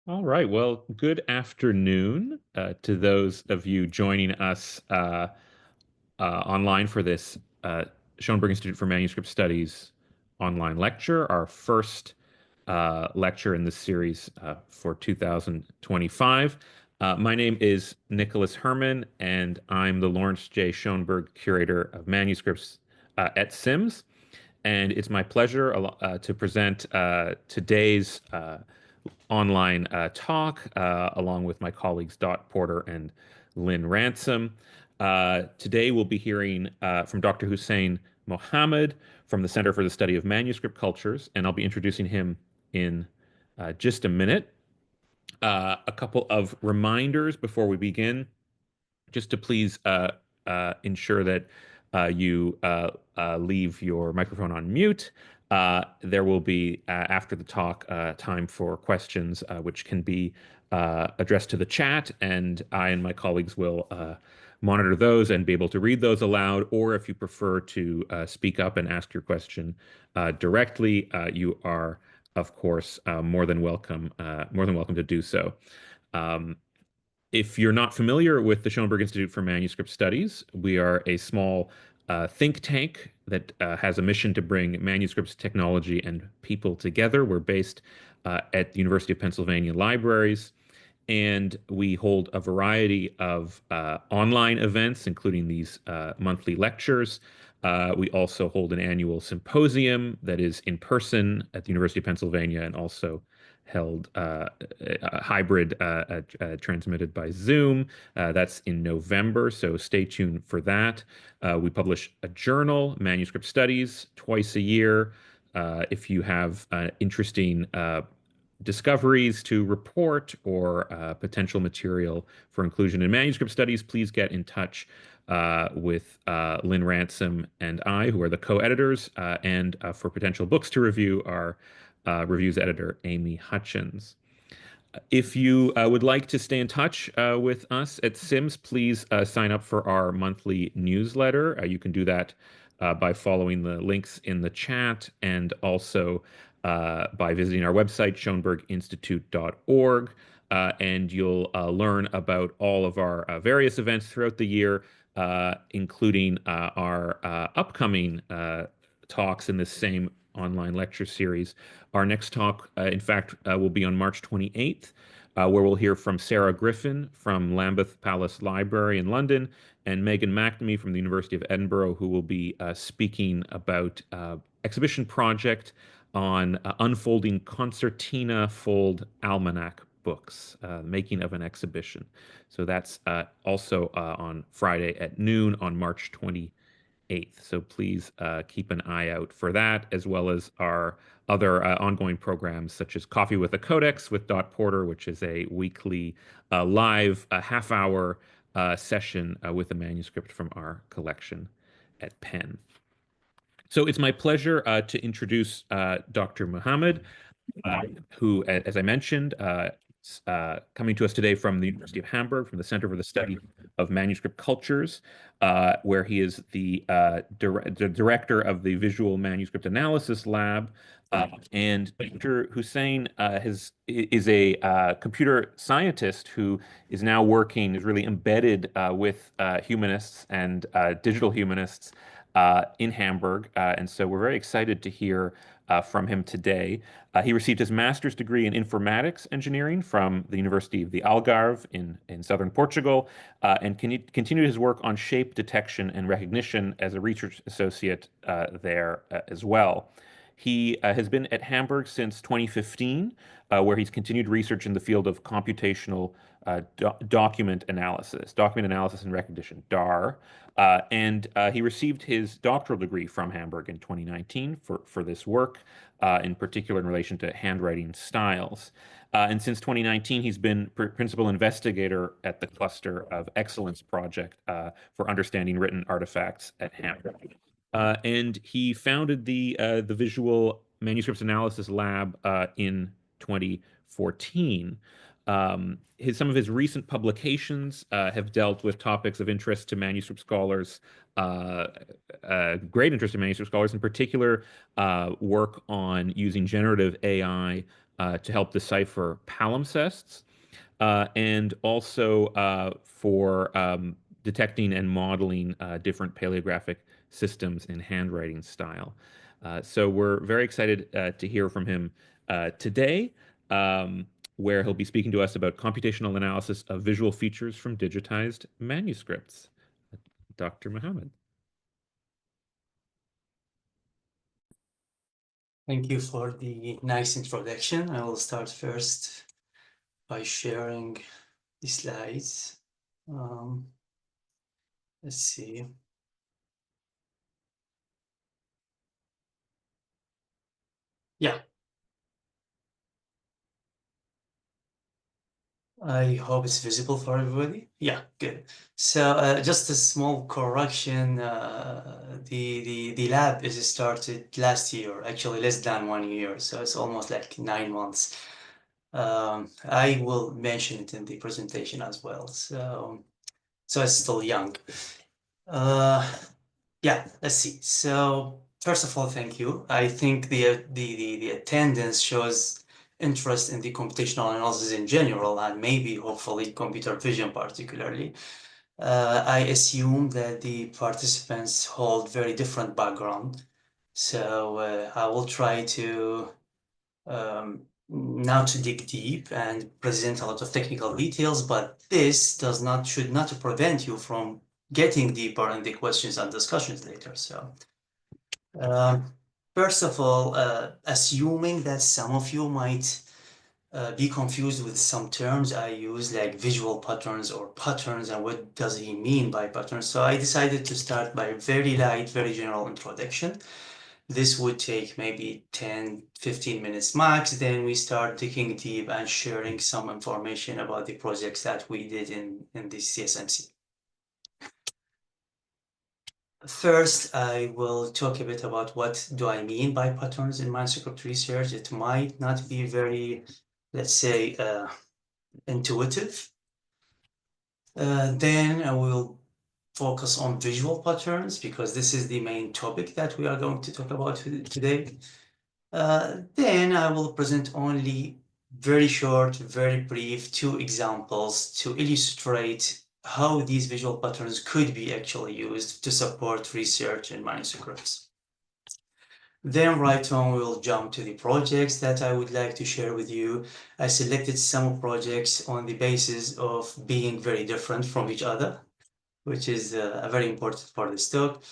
All right. Well, good afternoon to those of you joining us online for this Schoenberg Institute for Manuscript Studies online lecture, our first lecture in this series for 2025. My name is Nicholas Herman, and I'm the Lawrence J. Schoenberg Curator of Manuscripts at SIMS. And it's my pleasure to present today's online talk, along with my colleagues Dot Porter and Lynn Ransom. Today we'll be hearing from Dr. Hussein Mohammed from the Center for the Study of Manuscript Cultures, and I'll be introducing him in just a minute. A couple of reminders before we begin, just to please ensure that you leave your microphone on mute. There will be, after the talk, time for questions, which can be addressed to the chat, and I and my colleagues will monitor those and be able to read those aloud. Or if you prefer to speak up and ask your question directly, you are, of course, more than welcome to do so. Um, if you're not familiar with the Schoenberg Institute for Manuscript Studies, we are a small think tank that has a mission to bring manuscripts, technology, and people together. We're based at the University of Pennsylvania Libraries, and we hold a variety of online events, including these monthly lectures. We also hold an annual symposium that is in person at the University of Pennsylvania and also held hybrid, transmitted by Zoom. That's in November, so stay tuned for that. We publish a journal, Manuscript Studies, twice a year. If you have interesting discoveries to report or potential material for inclusion in manuscript studies, please get in touch with Lynn Ransom and I, who are the co-editors, and for potential books to review, our reviews editor, Amy Hutchins. If you would like to stay in touch with us at Sims, please sign up for our monthly newsletter. You can do that by following the links in the chat and also by visiting our website, schoenberginstitute.org. And you'll learn about all of our various events throughout the year, including our upcoming talks in this same online lecture series. Our next talk, in fact, will be on March 28th, where we'll hear from Sarah Griffin from Lambeth Palace Library in London and Megan McNamee from the University of Edinburgh, who will be speaking about exhibition project on unfolding concertina fold almanac books, making of an exhibition. So that's also on Friday at noon on March 28th. So please keep an eye out for that, as well as our other ongoing programs, such as Coffee with a Codex with Dot Porter, which is a weekly live half-hour session with a manuscript from our collection at Penn. So it's my pleasure to introduce Dr. Mohammed, who, as I mentioned, coming to us today from the University of Hamburg, from the Center for the Study of Manuscript Cultures, where he is the director of the Visual Manuscript Analysis Lab. And Dr. Hussein is a computer scientist who is now working, is really embedded with humanists and digital humanists in Hamburg. And so we're very excited to hear from him today. He received his master's degree in informatics engineering from the University of the Algarve in southern Portugal, and continued his work on shape detection and recognition as a research associate there as well. He has been at Hamburg since 2015, where he's continued research in the field of computational document analysis and recognition, DAR. And he received his doctoral degree from Hamburg in 2019 for this work, in particular in relation to handwriting styles. And since 2019, he's been principal investigator at the Cluster of Excellence Project for Understanding Written Artifacts at Hamburg. And he founded the Visual Manuscripts Analysis Lab in 2014. Some of his recent publications have dealt with topics of interest to manuscript scholars, great interest in manuscript scholars, in particular, work on using generative AI to help decipher palimpsests, and also for detecting and modeling different paleographic systems and handwriting style. So we're very excited to hear from him today, where he'll be speaking to us about computational analysis of visual features from digitized manuscripts. Dr. Mohammed. Thank you for the nice introduction. I will start first by sharing the slides. Let's see. Yeah, I hope it's visible for everybody. Yeah, good. So just a small correction. The lab is started last year, actually less than 1 year. So it's almost like 9 months. I will mention it in the presentation as well. So it's still young. Yeah, let's see. So first of all, thank you. I think the attendance shows interest in the computational analysis in general, and maybe hopefully computer vision particularly. I assume that the participants hold very different background. So I will try to now to dig deep and present a lot of technical details, but this should not prevent you from getting deeper in the questions and discussions later. So first of all, assuming that some of you might be confused with some terms I use, like visual patterns or patterns, and what does he mean by patterns. So I decided to start by a very light, very general introduction. This would take maybe 10, 15 minutes max. Then we start digging deep and sharing some information about the projects that we did in the CSMC. First, I will talk a bit about what do I mean by patterns in manuscript research. It might not be very, let's say, intuitive. Then I will focus on visual patterns because this is the main topic that we are going to talk about today. Then I will present only very short, very brief 2 examples to illustrate how these visual patterns could be actually used to support research in manuscripts. Then right on, we'll jump to the projects that I would like to share with you. I selected some projects on the basis of being very different from each other, which is very important for this talk.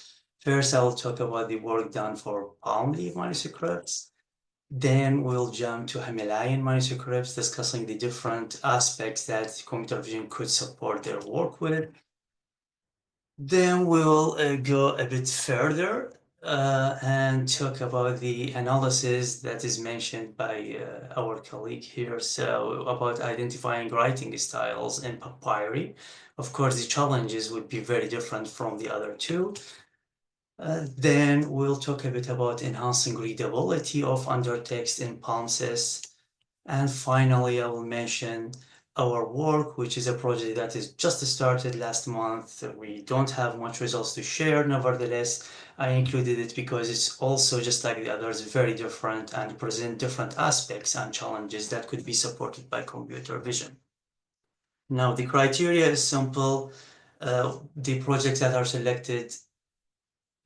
First, I will talk about the work done for palm leaf manuscripts. Then we'll jump to Himalayan manuscripts, discussing the different aspects that computer vision could support their work with. Then we'll go a bit further and talk about the analysis that is mentioned by our colleague here. So about identifying writing styles in papyri. Of course, the challenges would be very different from the other two. Then we'll talk a bit about enhancing readability of undertext in palimpsests. And finally, I will mention our work, which is a project that is just started last month. We don't have much results to share. Nevertheless, I included it because it's also, just like the others, very different and present different aspects and challenges that could be supported by computer vision. Now, the criteria is simple. The projects that are selected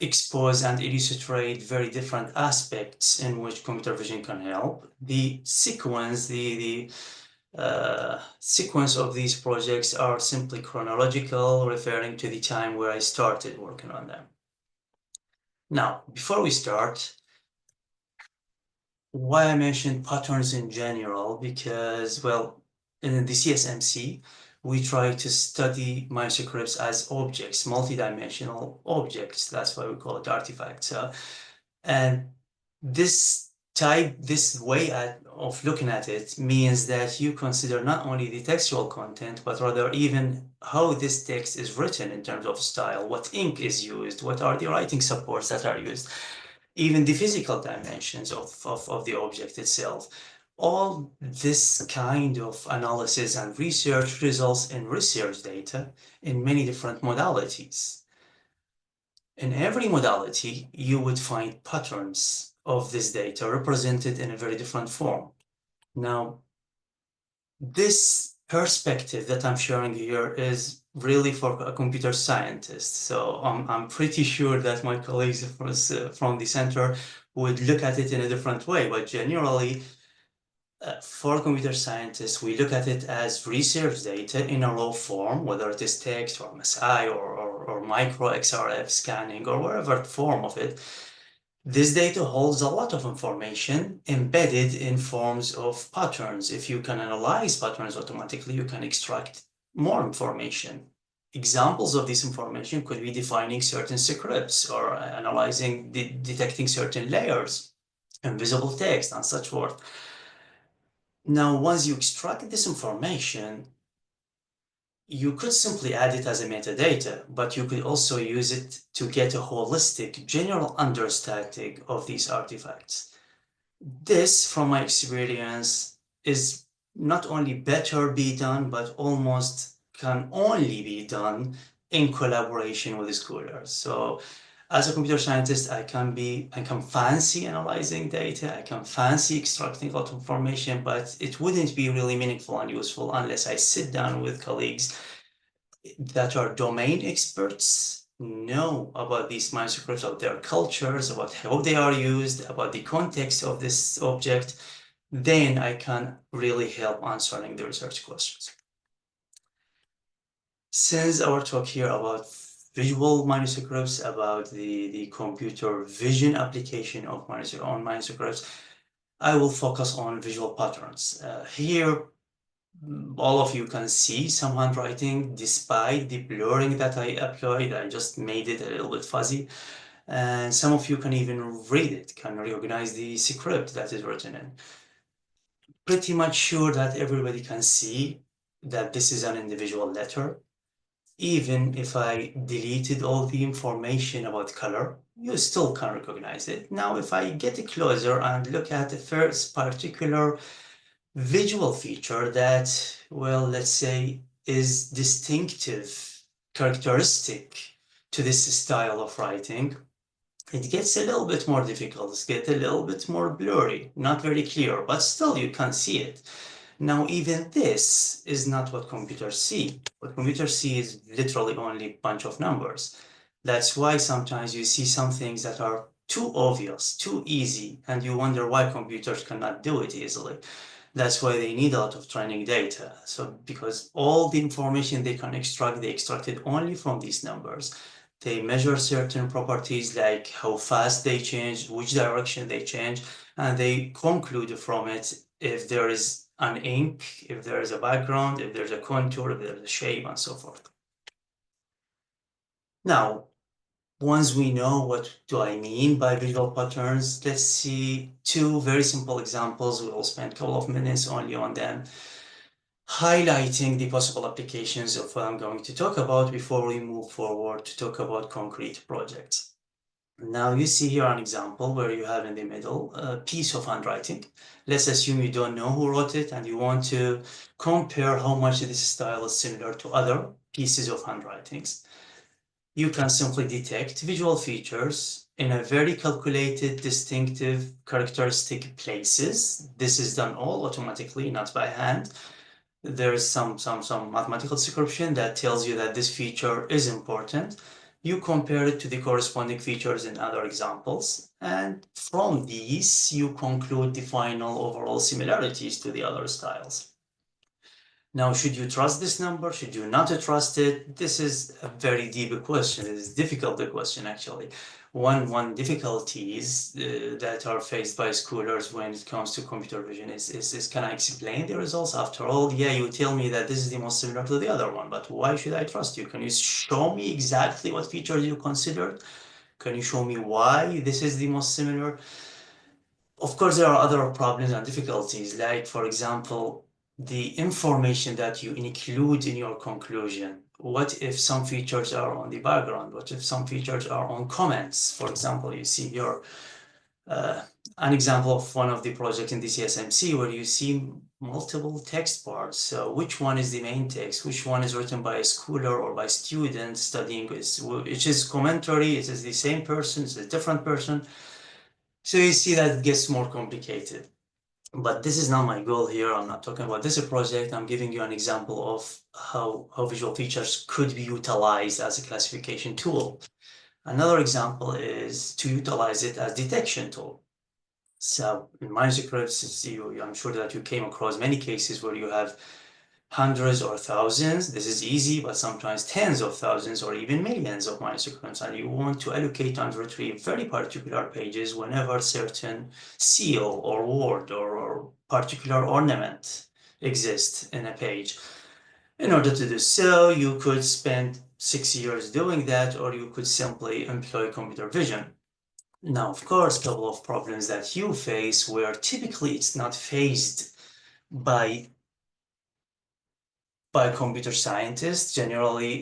expose and illustrate very different aspects in which computer vision can help. The sequence, sequence of these projects are simply chronological, referring to the time where I started working on them. Now, before we start, why I mentioned patterns in general, because, well, in the CSMC, we try to study manuscripts as objects, multidimensional objects. That's why we call it artifacts. And this way of looking at it means that you consider not only the textual content, but rather even how this text is written in terms of style, what ink is used, what are the writing supports that are used, even the physical dimensions of the object itself. All this kind of analysis and research results in research data in many different modalities. In every modality, you would find patterns of this data represented in a very different form. Now, this perspective that I'm sharing here is really for a computer scientist. So I'm pretty sure that my colleagues from the center would look at it in a different way. But generally, for computer scientists, we look at it as research data in a raw form, whether it is text or MSI or micro XRF scanning or whatever form of it. This data holds a lot of information embedded in forms of patterns. If you can analyze patterns automatically, you can extract more information. Examples of this information could be defining certain scripts or analyzing, detecting certain layers, invisible text, and such forth. Now, once you extract this information, you could simply add it as a metadata, but you could also use it to get a holistic, general understanding of these artifacts. This, from my experience, is not only better be done, but almost can only be done in collaboration with the scholars. So as a computer scientist, I can fancy analyzing data, I can fancy extracting a lot of information, but it wouldn't be really meaningful and useful unless I sit down with colleagues that are domain experts, know about these manuscripts, of their cultures, about how they are used, about the context of this object, then I can really help answering the research questions. Since our talk here about visual manuscripts, about the computer vision application of manuscripts, I will focus on visual patterns. Here, all of you can see some handwriting despite the blurring that I applied. I just made it a little bit fuzzy. And some of you can even read it, can recognize the script that is written in. Pretty much sure that everybody can see that this is an individual letter. Even if I deleted all the information about color, you still can recognize it. Now, if I get closer and look at the first particular visual feature that, well, let's say is distinctive, characteristic to this style of writing, it gets a little bit more difficult. It gets a little bit more blurry, not very clear, but still you can see it. Now, even this is not what computers see. What computers see is literally only a bunch of numbers. That's why sometimes you see some things that are too obvious, too easy, and you wonder why computers cannot do it easily. That's why they need a lot of training data. So because all the information they can extract, they extract it only from these numbers. They measure certain properties like how fast they change, which direction they change, and they conclude from it if there is an ink, if there is a background, if there's a contour, if there's a shape, and so forth. Now, once we know what do I mean by visual patterns, let's see two very simple examples. We will spend a couple of minutes only on them, highlighting the possible applications of what I'm going to talk about before we move forward to talk about concrete projects. Now you see here an example where you have in the middle a piece of handwriting. Let's assume you don't know who wrote it and you want to compare how much this style is similar to other pieces of handwritings. You can simply detect visual features in a very calculated, distinctive, characteristic places. This is done all automatically, not by hand. There is some mathematical description that tells you that this feature is important. You compare it to the corresponding features in other examples, and from these, you conclude the final overall similarities to the other styles. Now, should you trust this number? Should you not trust it? This is a very deep question. It is a difficult question, actually. One difficulties that are faced by scholars when it comes to computer vision is can I explain the results? After all, yeah, you tell me that this is the most similar to the other one, but why should I trust you? Can you show me exactly what features you considered? Can you show me why this is the most similar? Of course, there are other problems and difficulties, like, for example, the information that you include in your conclusion. What if some features are on the background? What if some features are on comments? For example, you see here an example of one of the projects in the CSMC where you see multiple text parts. So which one is the main text? Which one is written by a scholar or by student studying? Which is commentary? It is the same person? It's a different person? So you see that it gets more complicated. But this is not my goal here. I'm not talking about this project. I'm giving you an example of how visual features could be utilized as a classification tool. Another example is to utilize it as detection tool. So in manuscripts, I'm sure that you came across many cases where you have hundreds or thousands. This is easy, but sometimes tens of thousands or even millions of manuscripts, and you want to allocate and retrieve very particular pages whenever certain seal or word or particular ornament exists in a page. In order to do so, you could spend 6 years doing that, or you could simply employ computer vision. Now, of course, a couple of problems that you face where typically it's not faced by computer scientists. Generally,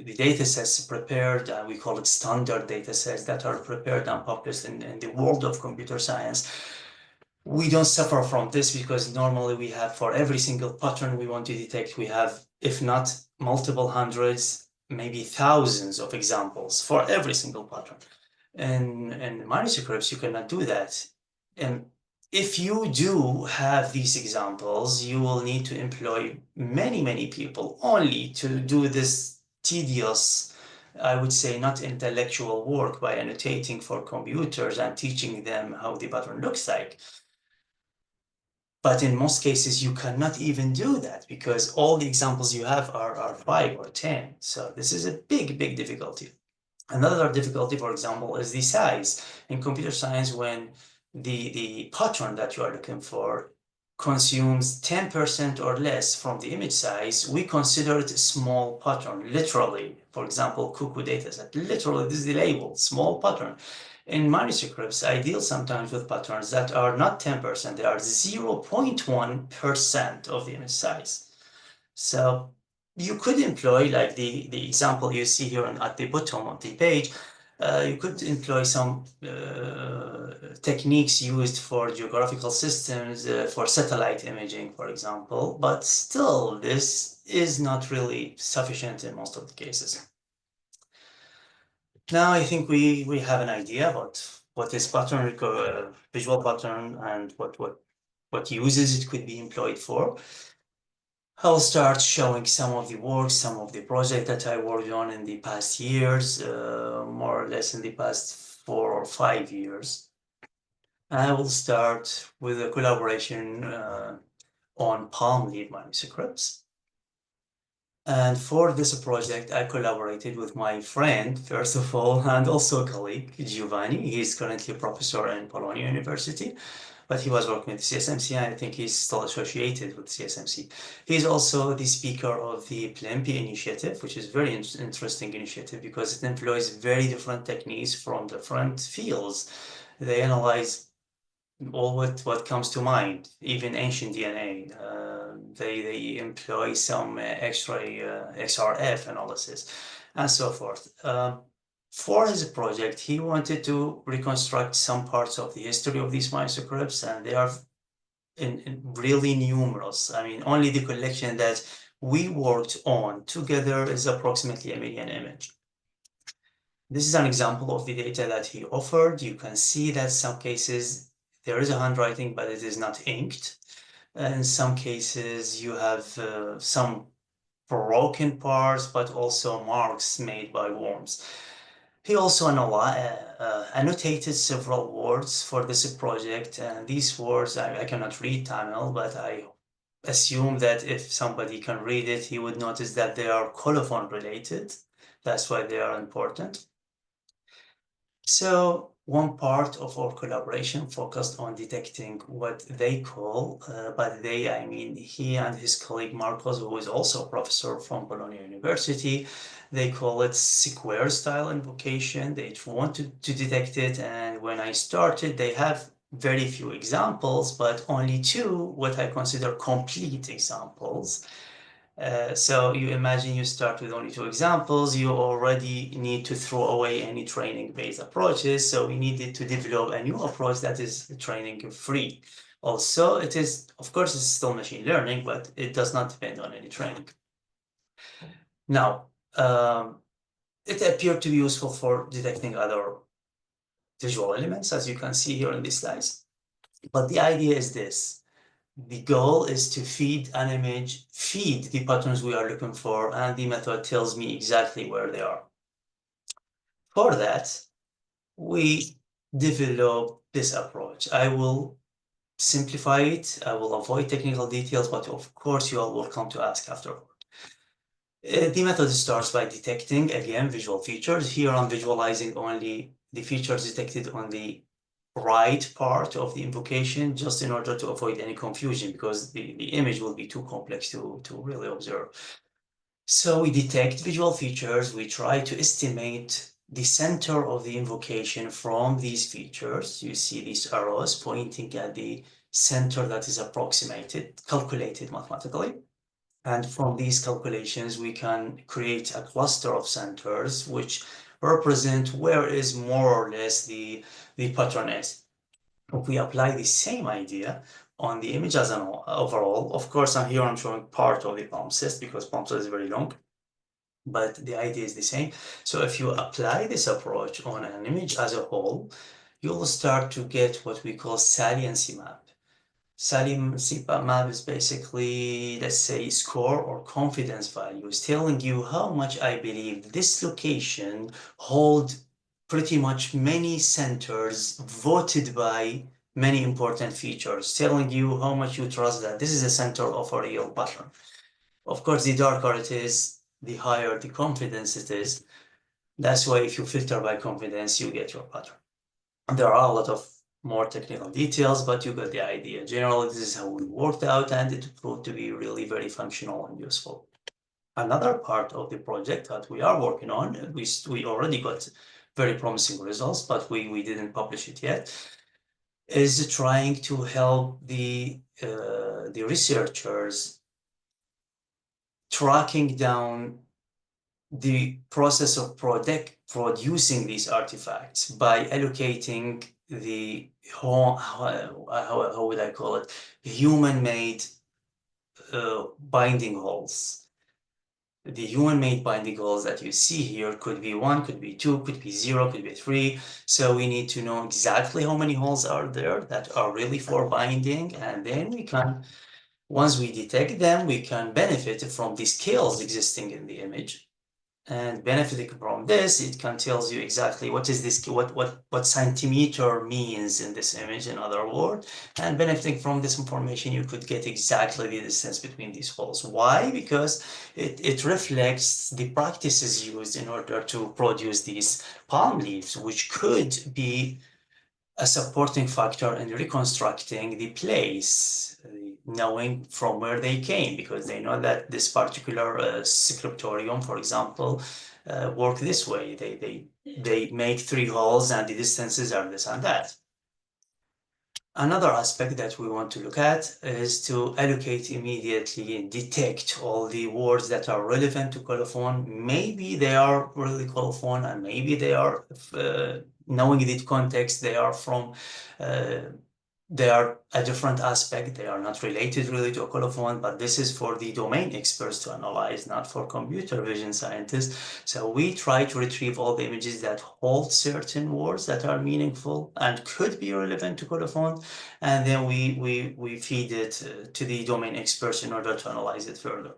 the data sets prepared, we call it standard data sets that are prepared and published in the world of computer science. We don't suffer from this because normally we have, for every single pattern we want to detect, we have, if not multiple hundreds, maybe thousands of examples for every single pattern. And manuscripts, you cannot do that. And if you do have these examples, you will need to employ many, many people only to do this tedious, I would say, not intellectual work by annotating for computers and teaching them how the pattern looks like. But in most cases, you cannot even do that because all the examples you have are 5 or 10. So this is a big, big difficulty. Another difficulty, for example, is the size. In computer science, when the pattern that you are looking for consumes 10% or less from the image size, we consider it a small pattern, literally. For example, cuckoo dataset, literally, this is the label, small pattern. In manuscripts, I deal sometimes with patterns that are not 10%, they are 0.1% of the image size. So you could employ, like the example you see here at the bottom of the page, you could employ some techniques used for geographical systems, for satellite imaging, for example, but still this is not really sufficient in most of the cases. Now I think we have an idea about what is pattern, visual pattern, and what uses it could be employed for. I'll start showing some of the work, some of the projects that I worked on in the past years, more or less in the past 4 or 5 years. I will start with a collaboration on palm leaf manuscripts. And for this project, I collaborated with my friend, first of all, and also a colleague, Giovanni. He's currently a professor in Bologna University, but he was working with CSMC, and I think he's still associated with CSMC. He's also the speaker of the PLMP initiative, which is a very interesting initiative because it employs very different techniques from different fields. They analyze all what comes to mind, even ancient DNA. They employ some X-ray, XRF analysis, and so forth. For his project, he wanted to reconstruct some parts of the history of these manuscripts, and they are in really numerous. I mean, only the collection that we worked on together is approximately 1 million images. This is an example of the data that he offered. You can see that some cases there is a handwriting, but it is not inked. In some cases, you have some broken parts, but also marks made by worms. He also annotated several words for this project, and these words, I cannot read Tamil, but I assume that if somebody can read it, he would notice that they are colophon related. That's why they are important. So one part of our collaboration focused on detecting what they call, by they, I mean he and his colleague Marcos, who is also a professor from Bologna University. They call it square style invocation. They wanted to detect it, and when I started, they have very few examples, but only two, what I consider complete examples. So you imagine you start with only 2 examples, you already need to throw away any training-based approaches. So we needed to develop a new approach that is training-free. Also, it is, of course, it's still machine learning, but it does not depend on any training. Now, it appeared to be useful for detecting other visual elements, as you can see here in these slides. But the idea is this. The goal is to feed an image, feed the patterns we are looking for, and the method tells me exactly where they are. For that, we develop this approach. I will simplify it. I will avoid technical details, but of course you are welcome to ask afterward. The method starts by detecting, again, visual features. Here I'm visualizing only the features detected on the right part of the invocation, just in order to avoid any confusion, because the image will be too complex to really observe. So we detect visual features, we try to estimate the center of the invocation from these features. You see these arrows pointing at the center that is approximated, calculated mathematically. And from these calculations, we can create a cluster of centers which represent where is more or less the pattern is. If we apply the same idea on the image as an overall, of course, here I'm showing part of the palimpsest because palimpsest is very long, but the idea is the same. So if you apply this approach on an image as a whole, you'll start to get what we call saliency map. Saliency map is basically, let's say, score or confidence values telling you how much I believe this location hold pretty much many centers voted by many important features, telling you how much you trust that this is a center of a real pattern. Of course, the darker it is, the higher the confidence it is. That's why if you filter by confidence, you get your pattern. There are a lot of more technical details, but you got the idea. Generally, this is how we worked out, and it proved to be really very functional and useful. Another part of the project that we are working on, we already got very promising results, but we didn't publish it yet, is trying to help the researchers tracking down the process of producing these artifacts by allocating the how would I call it, human-made binding holes. The human-made binding holes that you see here could be 1, could be 2, could be 0, could be 3. So we need to know exactly how many holes are there that are really for binding, and then we can, once we detect them, we can benefit from the scales existing in the image. And benefiting from this, it can tells you exactly what is this, what centimeter means in this image, in other words. And benefiting from this information, you could get exactly the distance between these holes. Why? Because it reflects the practices used in order to produce these palm leaves, which could be a supporting factor in reconstructing the place, knowing from where they came, because they know that this particular scriptorium, for example, work this way. They make 3 holes and the distances are this and that. Another aspect that we want to look at is to allocate immediately and detect all the words that are relevant to colophon. Maybe they are really colophon, and maybe they are, knowing the context, they are from, they are a different aspect. They are not related really to a colophon, but this is for the domain experts to analyze, not for computer vision scientists. So we try to retrieve all the images that hold certain words that are meaningful and could be relevant to colophon, and then we feed it to the domain experts in order to analyze it further.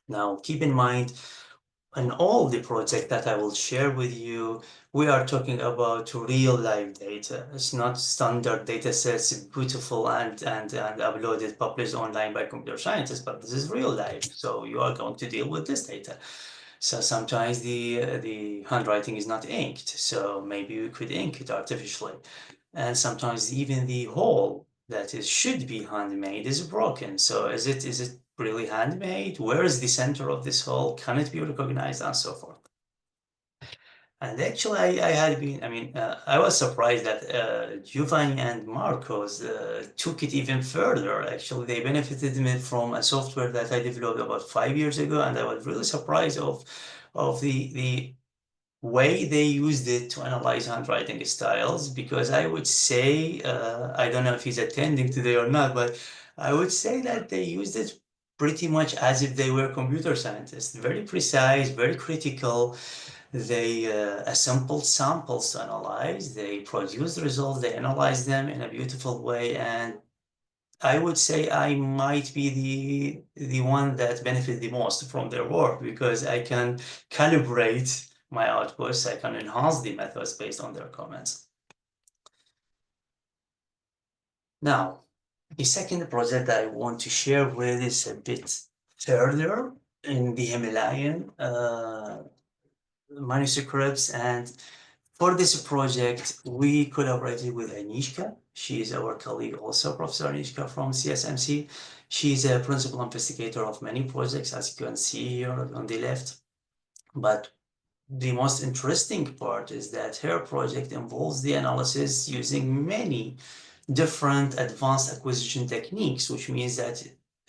Now, keep in mind, in all the project that I will share with you, we are talking about real life data. It's not standard data sets, beautiful and uploaded, published online by computer scientists, but this is real life. So you are going to deal with this data. So sometimes the handwriting is not inked, so maybe you could ink it artificially. And sometimes even the hole that is should be handmade is broken. So is it really handmade? Where is the center of this hole? Can it be recognized, and so forth? And actually, I had been, I was surprised that Giovanni and Marcos took it even further. Actually, they benefited me from a software that I developed about 5 years ago, and I was really surprised of the way they used it to analyze handwriting styles, because I would say, I don't know if he's attending today or not, but I would say that they used it pretty much as if they were computer scientists, very precise, very critical. They assembled samples to analyze, they produced results, they analyzed them in a beautiful way, and I would say I might be the one that benefited the most from their work because I can calibrate my outputs, I can enhance the methods based on their comments. Now, the second project I want to share with is a bit further in the Himalayan manuscripts, and for this project, we collaborated with Anishka. She is our colleague also, Professor Anishka from CSMC. She's a principal investigator of many projects, as you can see here on the left. But the most interesting part is that her project involves the analysis using many different advanced acquisition techniques, which means that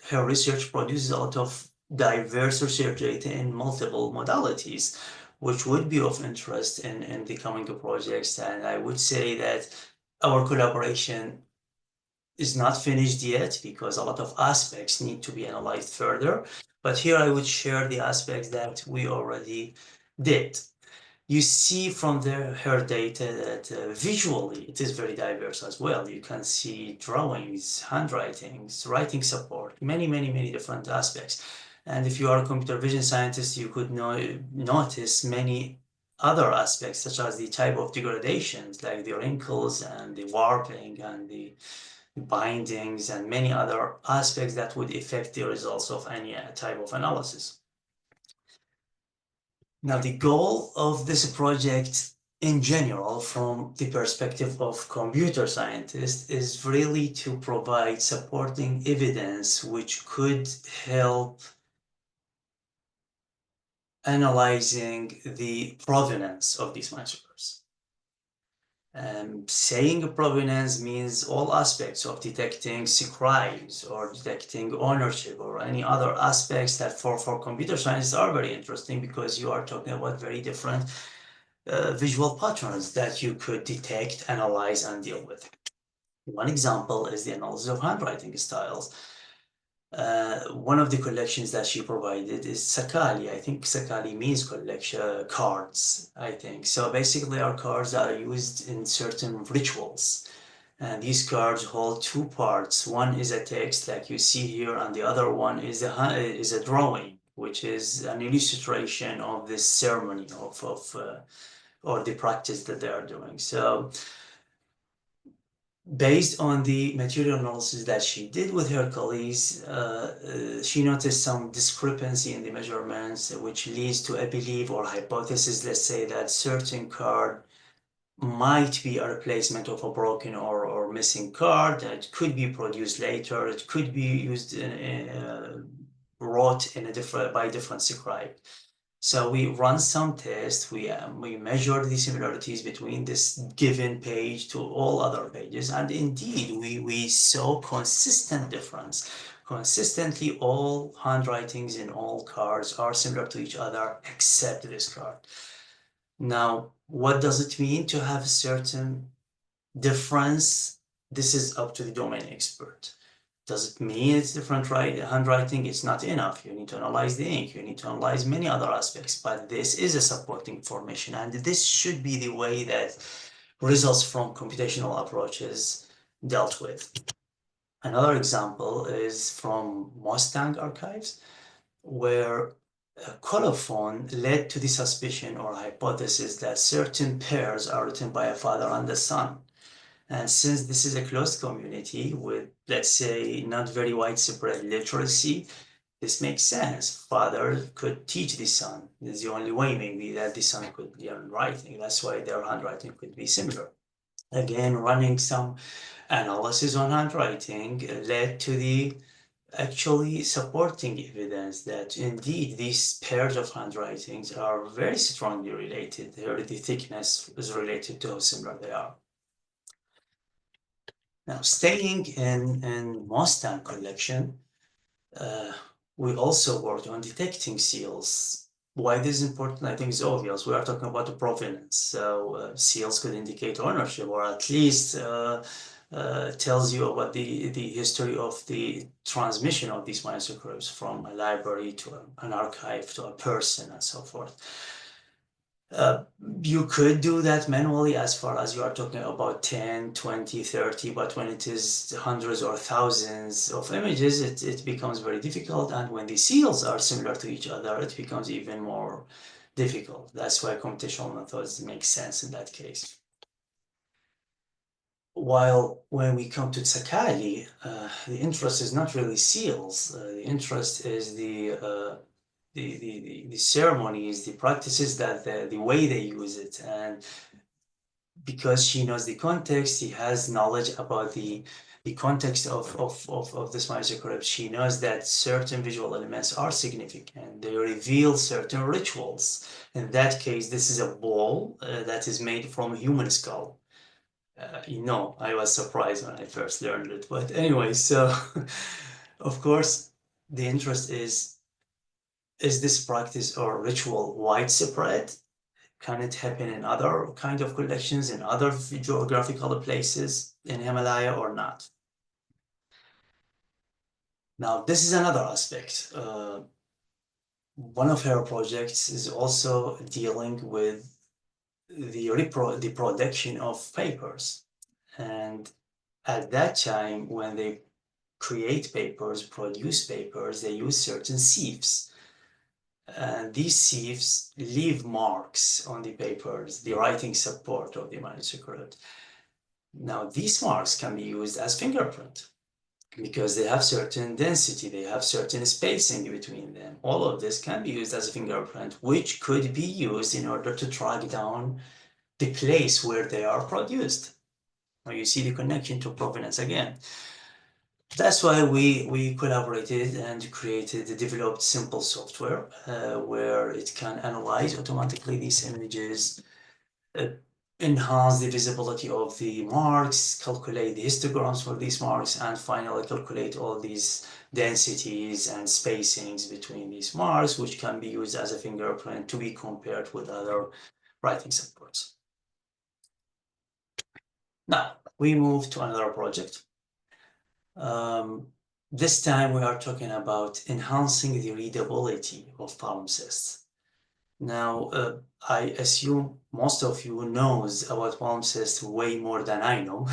her research produces a lot of diverse research data in multiple modalities, which would be of interest in the coming projects. And I would say that our collaboration is not finished yet because a lot of aspects need to be analyzed further. But here I would share the aspects that we already did. You see from her data that visually it is very diverse as well. You can see drawings, handwritings, writing support, many different aspects. And if you are a computer vision scientist, you could notice many other aspects, such as the type of degradations, like the wrinkles and the warping and the bindings and many other aspects that would affect the results of any type of analysis. Now, the goal of this project in general, from the perspective of computer scientists, is really to provide supporting evidence which could help analyzing the provenance of these manuscripts. Saying provenance means all aspects of detecting scribes or detecting ownership or any other aspects that for computer science are very interesting because you are talking about very different visual patterns that you could detect, analyze, and deal with. One example is the analysis of handwriting styles. One of the collections that she provided is Sakali. I think Sakali means collection cards, I think. So basically our cards that are used in certain rituals. And these cards hold two parts. One is a text like you see here, and the other one is a drawing, which is an illustration of this ceremony or the practice that they are doing. So based on the material analysis that she did with her colleagues, she noticed some discrepancy in the measurements, which leads to a belief or hypothesis, let's say, that certain card might be a replacement of a broken or missing card that could be produced later. It could be used wrought in by different scribe. So we run some tests, we measure the similarities between this given page to all other pages, and indeed we saw consistent difference. Consistently, all handwritings in all cards are similar to each other except this card. Now, what does it mean to have a certain difference? This is up to the domain expert. Does it mean it's different handwriting? It's not enough. You need to analyze the ink. You need to analyze many other aspects, but this is a supporting information, and this should be the way that results from computational approaches dealt with. Another example is from Mustang archives, where a colophon led to the suspicion or hypothesis that certain pairs are written by a father and a son. And since this is a closed community with, let's say, not very widespread literacy, this makes sense. Father could teach the son. This is the only way maybe that the son could learn writing. That's why their handwriting could be similar. Again, running some analysis on handwriting led to the actually supporting evidence that indeed these pairs of handwritings are very strongly related. The thickness is related to how similar they are. Now, staying in Mustang collection, we also worked on detecting seals. Why this is important, I think, is obvious. We are talking about the provenance. So seals could indicate ownership, or at least tells you about the history of the transmission of these manuscripts from a library to an archive to a person and so forth. You could do that manually as far as you are talking about 10, 20, 30, but when it is hundreds or thousands of images, it becomes very difficult. And when the seals are similar to each other, it becomes even more difficult. That's why computational methods make sense in that case. While when we come to Tsakali, the interest is not really seals. The interest is the ceremonies, the practices, that the way they use it. And because she knows the context, he has knowledge about the context of this manuscript. She knows that certain visual elements are significant. They reveal certain rituals. In that case, this is a ball that is made from a human skull. I was surprised when I first learned it. But anyway, so of course, the interest is this practice or ritual widespread? Can it happen in other kind of collections, in other geographical places in Himalaya or not? Now, this is another aspect. One of her projects is also dealing with the production of papers. And at that time, when they create papers, produce papers, they use certain sieves. And these sieves leave marks on the papers, the writing support of the manuscript. Now, these marks can be used as fingerprint because they have certain density, they have certain spacing between them. All of this can be used as a fingerprint, which could be used in order to track down the place where they are produced. Now you see the connection to provenance again. That's why we collaborated and developed simple software where it can analyze automatically these images, enhance the visibility of the marks, calculate the histograms for these marks, and finally calculate all these densities and spacings between these marks, which can be used as a fingerprint to be compared with other writing supports. Now, we move to another project. This time we are talking about enhancing the readability of palimpsests. Now, I assume most of you knows about palimpsest way more than I know,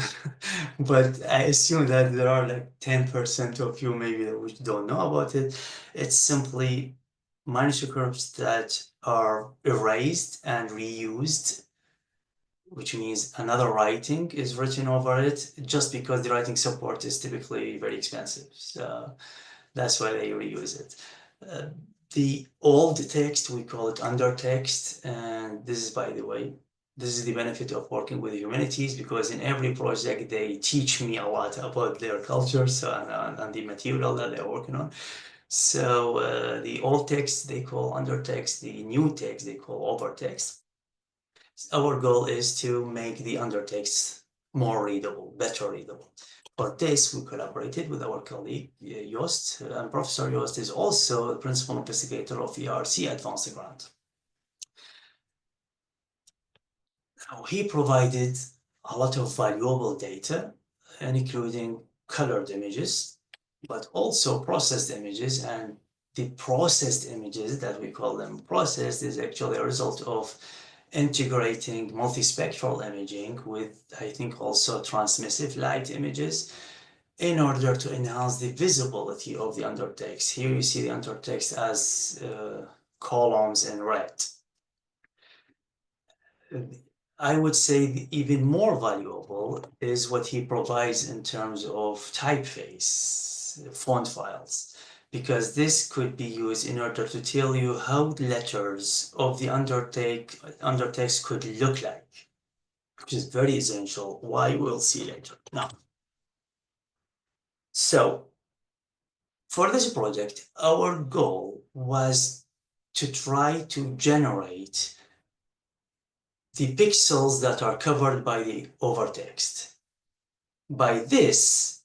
but I assume that there are like 10% of you maybe which don't know about it. It's simply manuscripts that are erased and reused, which means another writing is written over it just because the writing support is typically very expensive. So that's why they reuse it. The old text, we call it undertext. And this is, by the way, this is the benefit of working with the humanities, because in every project they teach me a lot about their culture and the material that they're working on. So the old text they call undertext, the new text they call overtext. Our goal is to make the undertext more readable, better readable. For this, we collaborated with our colleague, Joost, and Professor Joost is also the principal investigator of ERC Advanced Grant. Now, he provided a lot of valuable data, including colored images, but also processed images. And the processed images that we call them processed is actually a result of integrating multispectral imaging with, I think, also transmissive light images in order to enhance the visibility of the undertext. Here you see the undertext as columns in red. I would say even more valuable is what he provides in terms of typeface, font files, because this could be used in order to tell you how the letters of the undertext could look like, which is very essential, why we'll see later. Now, so for this project, our goal was to try to generate the pixels that are covered by the overtext. By this,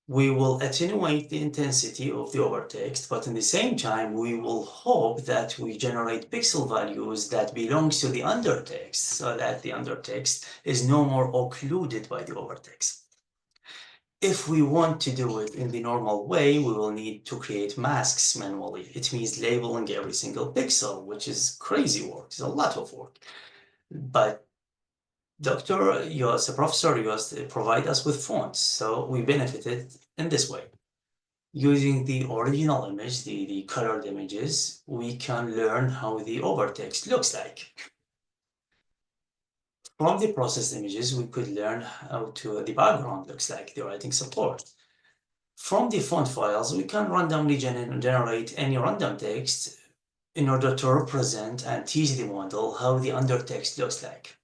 we will attenuate the intensity of the overtext, but in the same time, we will hope that we generate pixel values that belongs to the undertext, so that the undertext is no more occluded by the overtext. If we want to do it in the normal way, we will need to create masks manually. It means labeling every single pixel, which is crazy work. It's a lot of work. But Dr. Yost, the Professor Yost, provide us with fonts, so we benefited in this way. Using the original image, the colored images, we can learn how the overtext looks like. From the processed images, we could learn how the background looks like, the writing support. From the font files, we can randomly generate any random text in order to represent and teach the model how the undertext looks like.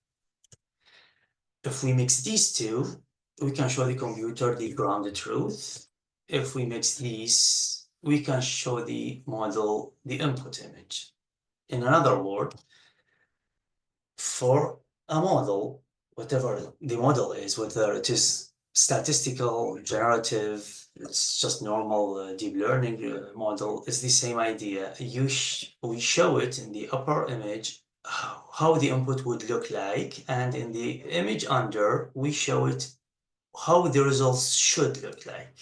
If we mix these two, we can show the computer the grounded truth. If we mix these, we can show the model the input image. In another word, for a model, whatever the model is, whether it is statistical, generative, it's just normal deep learning model, it's the same idea. We show it in the upper image how the input would look like, and in the image under, we show it how the results should look like.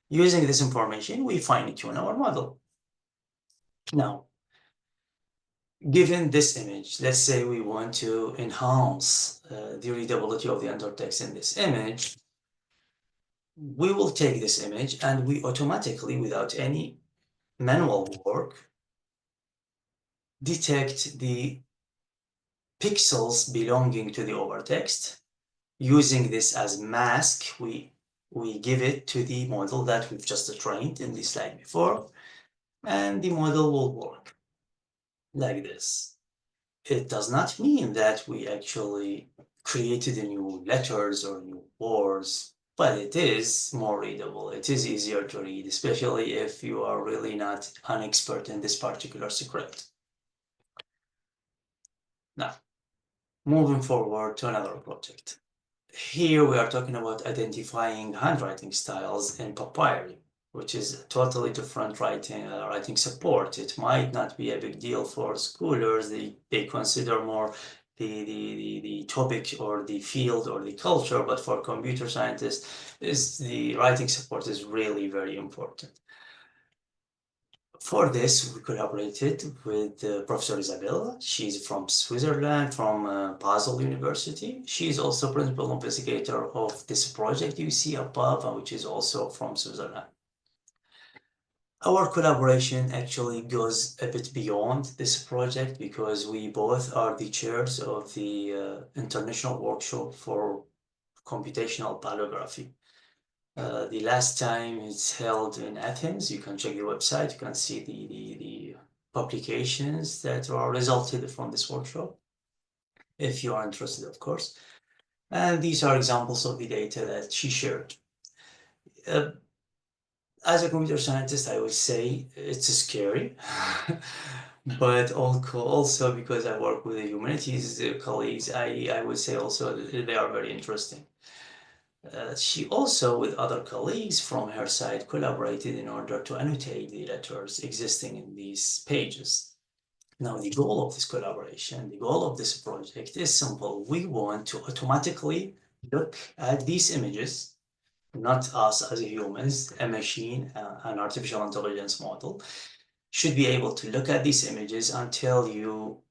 Using this information, we fine-tune our model. Now, given this image, let's say we want to enhance the readability of the undertext in this image, we will take this image and we automatically, without any manual work, detect the pixels belonging to the overtext. Using this as mask, we give it to the model that we've just trained in the slide before, and the model will work like this. It does not mean that we actually created a new letters or new words, but it is more readable. It is easier to read, especially if you are really not an expert in this particular script. Now, moving forward to another project. Here we are talking about identifying handwriting styles in papyri, which is a totally different writing support. It might not be a big deal for schoolers. They consider more the topic or the field or the culture, but for computer scientists, the writing support is really very important. For this, we collaborated with Professor Isabella. She's from Switzerland, from Basel University. She is also principal investigator of this project you see above, which is also from Switzerland. Our collaboration actually goes a bit beyond this project because we both are the chairs of the International Workshop for Computational Paleography. The last time it's held in Athens. You can check the website. You can see the publications that are resulted from this workshop, if you are interested, of course. And these are examples of the data that she shared. As a computer scientist, I would say it's scary, but also because I work with the humanities colleagues, I would say also they are very interesting. She also, with other colleagues from her side, collaborated in order to annotate the letters existing in these pages. Now, the goal of this collaboration, the goal of this project is simple. We want to automatically look at these images, not us as humans, a machine, an artificial intelligence model, should be able to look at these images and tell you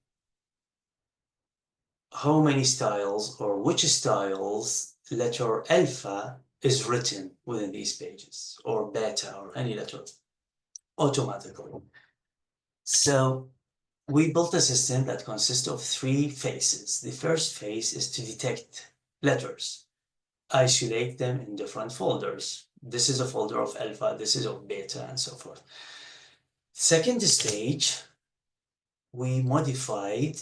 how many styles or which styles letter alpha is written within these pages, or beta, or any letter, automatically. So we built a system that consists of 3 phases. The first phase is to detect letters, isolate them in different folders. This is a folder of alpha, this is of beta, and so forth. Second stage, we modified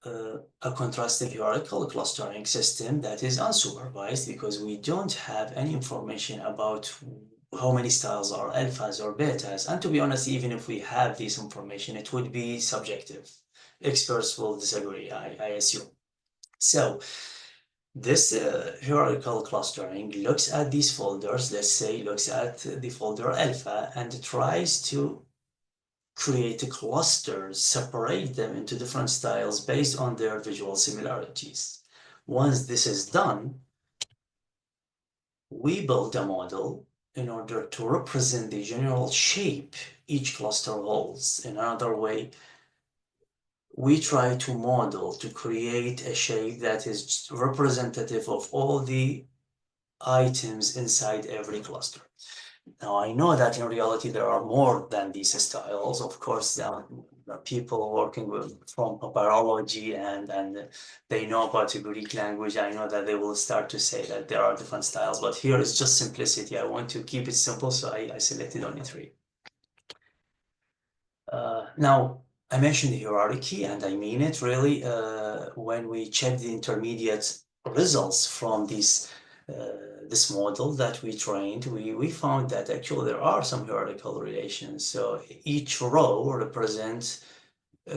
a contrastive hierarchical clustering system that is unsupervised because we don't have any information about how many styles are alphas or betas. And to be honest, even if we have this information, it would be subjective. Experts will disagree, I assume. So this hierarchical clustering looks at these folders, let's say looks at the folder alpha and tries to create clusters, separate them into different styles based on their visual similarities. Once this is done, we built a model in order to represent the general shape each cluster holds. In another way, we try to model to create a shape that is representative of all the items inside every cluster. Now, I know that in reality there are more than these styles. Of course, people working from biology and they know about the Greek language. I know that they will start to say that there are different styles, but here is just simplicity. I want to keep it simple, so I selected only three. Now, I mentioned the hierarchy, and I mean it really. When we check the intermediate results from this model that we trained, we found that actually there are some hierarchical relations. So each row represents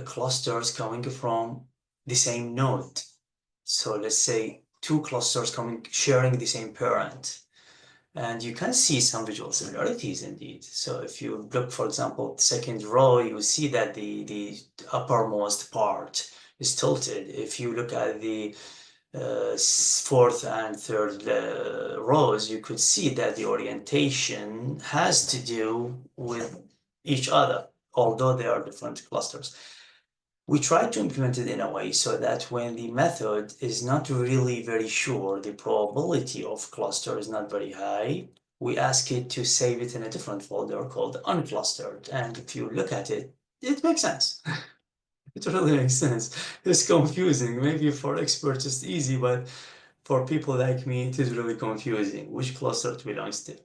clusters coming from the same node. So let's say two clusters sharing the same parent. And you can see some visual similarities indeed. So if you look, for example, the second row, you see that the uppermost part is tilted. If you look at the fourth and third rows, you could see that the orientation has to do with each other, although they are different clusters. We try to implement it in a way so that when the method is not really very sure, the probability of cluster is not very high, we ask it to save it in a different folder called unclustered. And if you look at it, it makes sense. It really makes sense. It's confusing. Maybe for experts it's easy, but for people like me, it is really confusing which cluster it belongs to.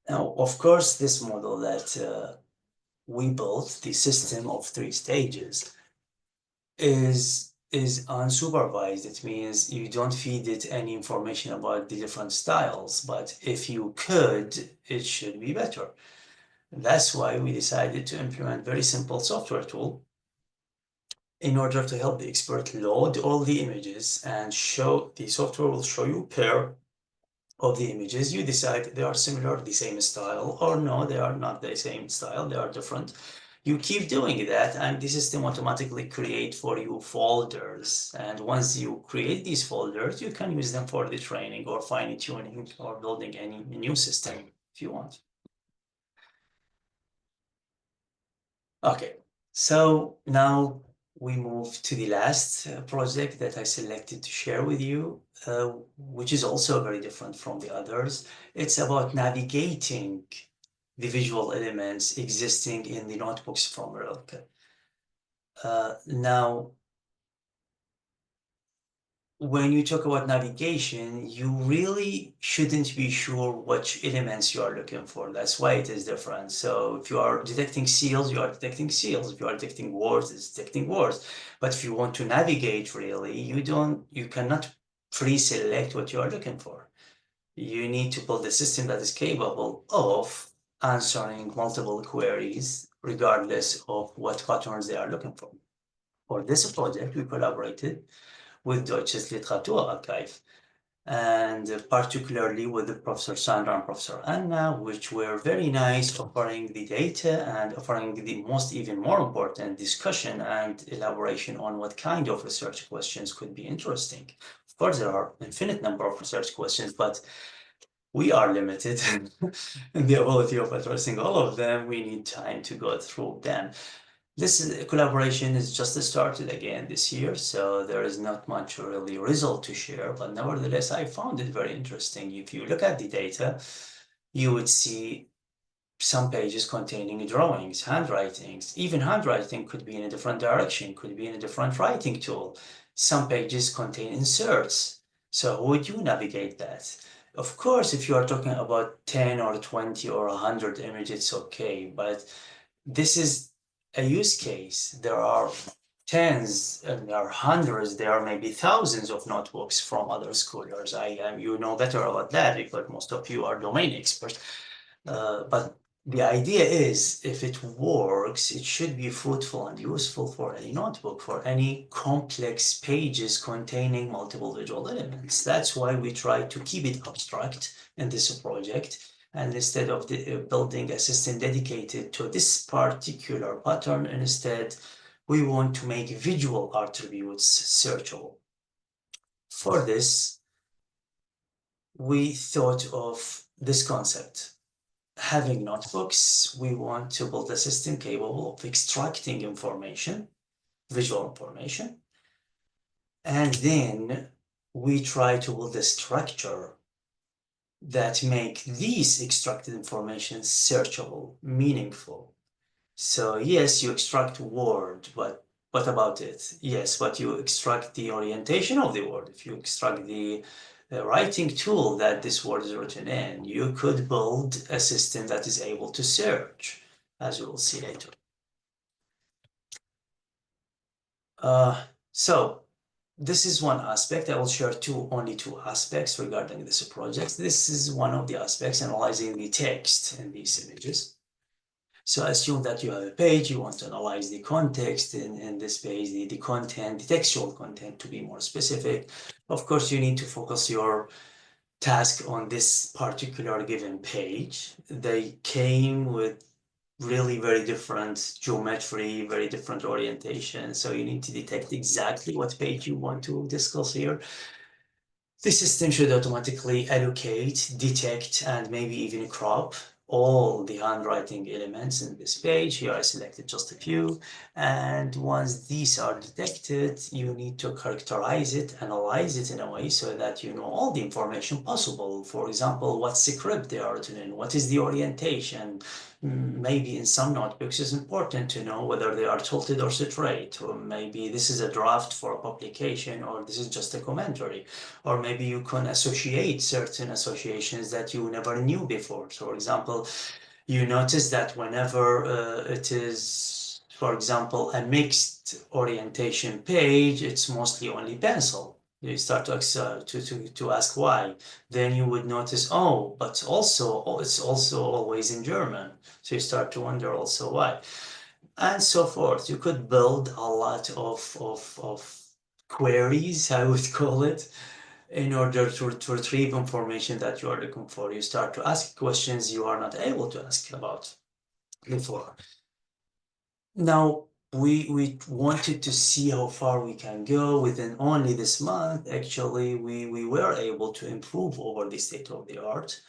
Now, of course, this model that we built, the system of three stages, is unsupervised. It means you don't feed it any information about the different styles, but if you could, it should be better. That's why we decided to implement very simple software tool in order to help the expert load all the images and the software will show you a pair of the images. You decide they are similar, the same style, or no, they are not the same style, they are different. You keep doing that, and the system automatically create for you folders. And once you create these folders, you can use them for the training or fine-tuning or building any new system if you want. Okay, so now we move to the last project that I selected to share with you, which is also very different from the others. It's about navigating the visual elements existing in the notebooks from Rilke. Now, when you talk about navigation, you really shouldn't be sure which elements you are looking for. That's why it is different. So if you are detecting seals, you are detecting seals. If you are detecting words, it's detecting words. But if you want to navigate really, you cannot pre-select what you are looking for. You need to build a system that is capable of answering multiple queries regardless of what patterns they are looking for. For this project, we collaborated with Deutsches Literaturarchiv, and particularly with the Professor Sandra and Professor Anna, which were very nice, offering the data and offering the even more important discussion and elaboration on what kind of research questions could be interesting. Of course, there are infinite number of research questions, but we are limited in the ability of addressing all of them. We need time to go through them. This collaboration is just started again this year, so there is not much really result to share, but nevertheless, I found it very interesting. If you look at the data, you would see some pages containing drawings, handwritings. Even handwriting could be in a different direction, could be in a different writing tool. Some pages contain inserts. So how would you navigate that? Of course, if you are talking about 10 or 20 or 100 images, it's okay, but this is a use case. There are tens, and there are hundreds, there are maybe thousands of notebooks from other scholars. You know better about that because most of you are domain experts. But the idea is, if it works, it should be fruitful and useful for any notebook, for any complex pages containing multiple visual elements. That's why we try to keep it abstract in this project. And instead of building a system dedicated to this particular pattern, instead, we want to make visual attributes searchable. For this, we thought of this concept. Having notebooks, we want to build a system capable of extracting information, visual information, and then we try to build a structure that make these extracted information searchable, meaningful. So yes, you extract word, but what about it? Yes, but you extract the orientation of the word. If you extract the writing tool that this word is written in, you could build a system that is able to search, as we will see later. So this is one aspect. I will share only two aspects regarding this project. This is one of the aspects, analyzing the text in these images. So assume that you have a page, you want to analyze the context in this page, the content, the textual content to be more specific. Of course, you need to focus your task on this particular given page. They came with really very different geometry, very different orientation. So you need to detect exactly what page you want to discuss here. The system should automatically allocate, detect, and maybe even crop all the handwriting elements in this page. Here I selected just a few. And once these are detected, you need to characterize it, analyze it in a way so that you know all the information possible. For example, what script they are written in, what is the orientation. Maybe in some notebooks it's important to know whether they are tilted or straight, or maybe this is a draft for a publication, or this is just a commentary. Or maybe you can associate certain associations that you never knew before. So, for example, you notice that whenever it is, for example, a mixed orientation page, it's mostly only pencil. You start to ask why. Then you would notice, oh, but also, oh, it's also always in German. So you start to wonder also why. And so forth. You could build a lot of queries, I would call it, in order to retrieve information that you are looking for. You start to ask questions you are not able to ask about before. Now, we wanted to see how far we can go within only this month. Actually, we were able to improve over the state of the art.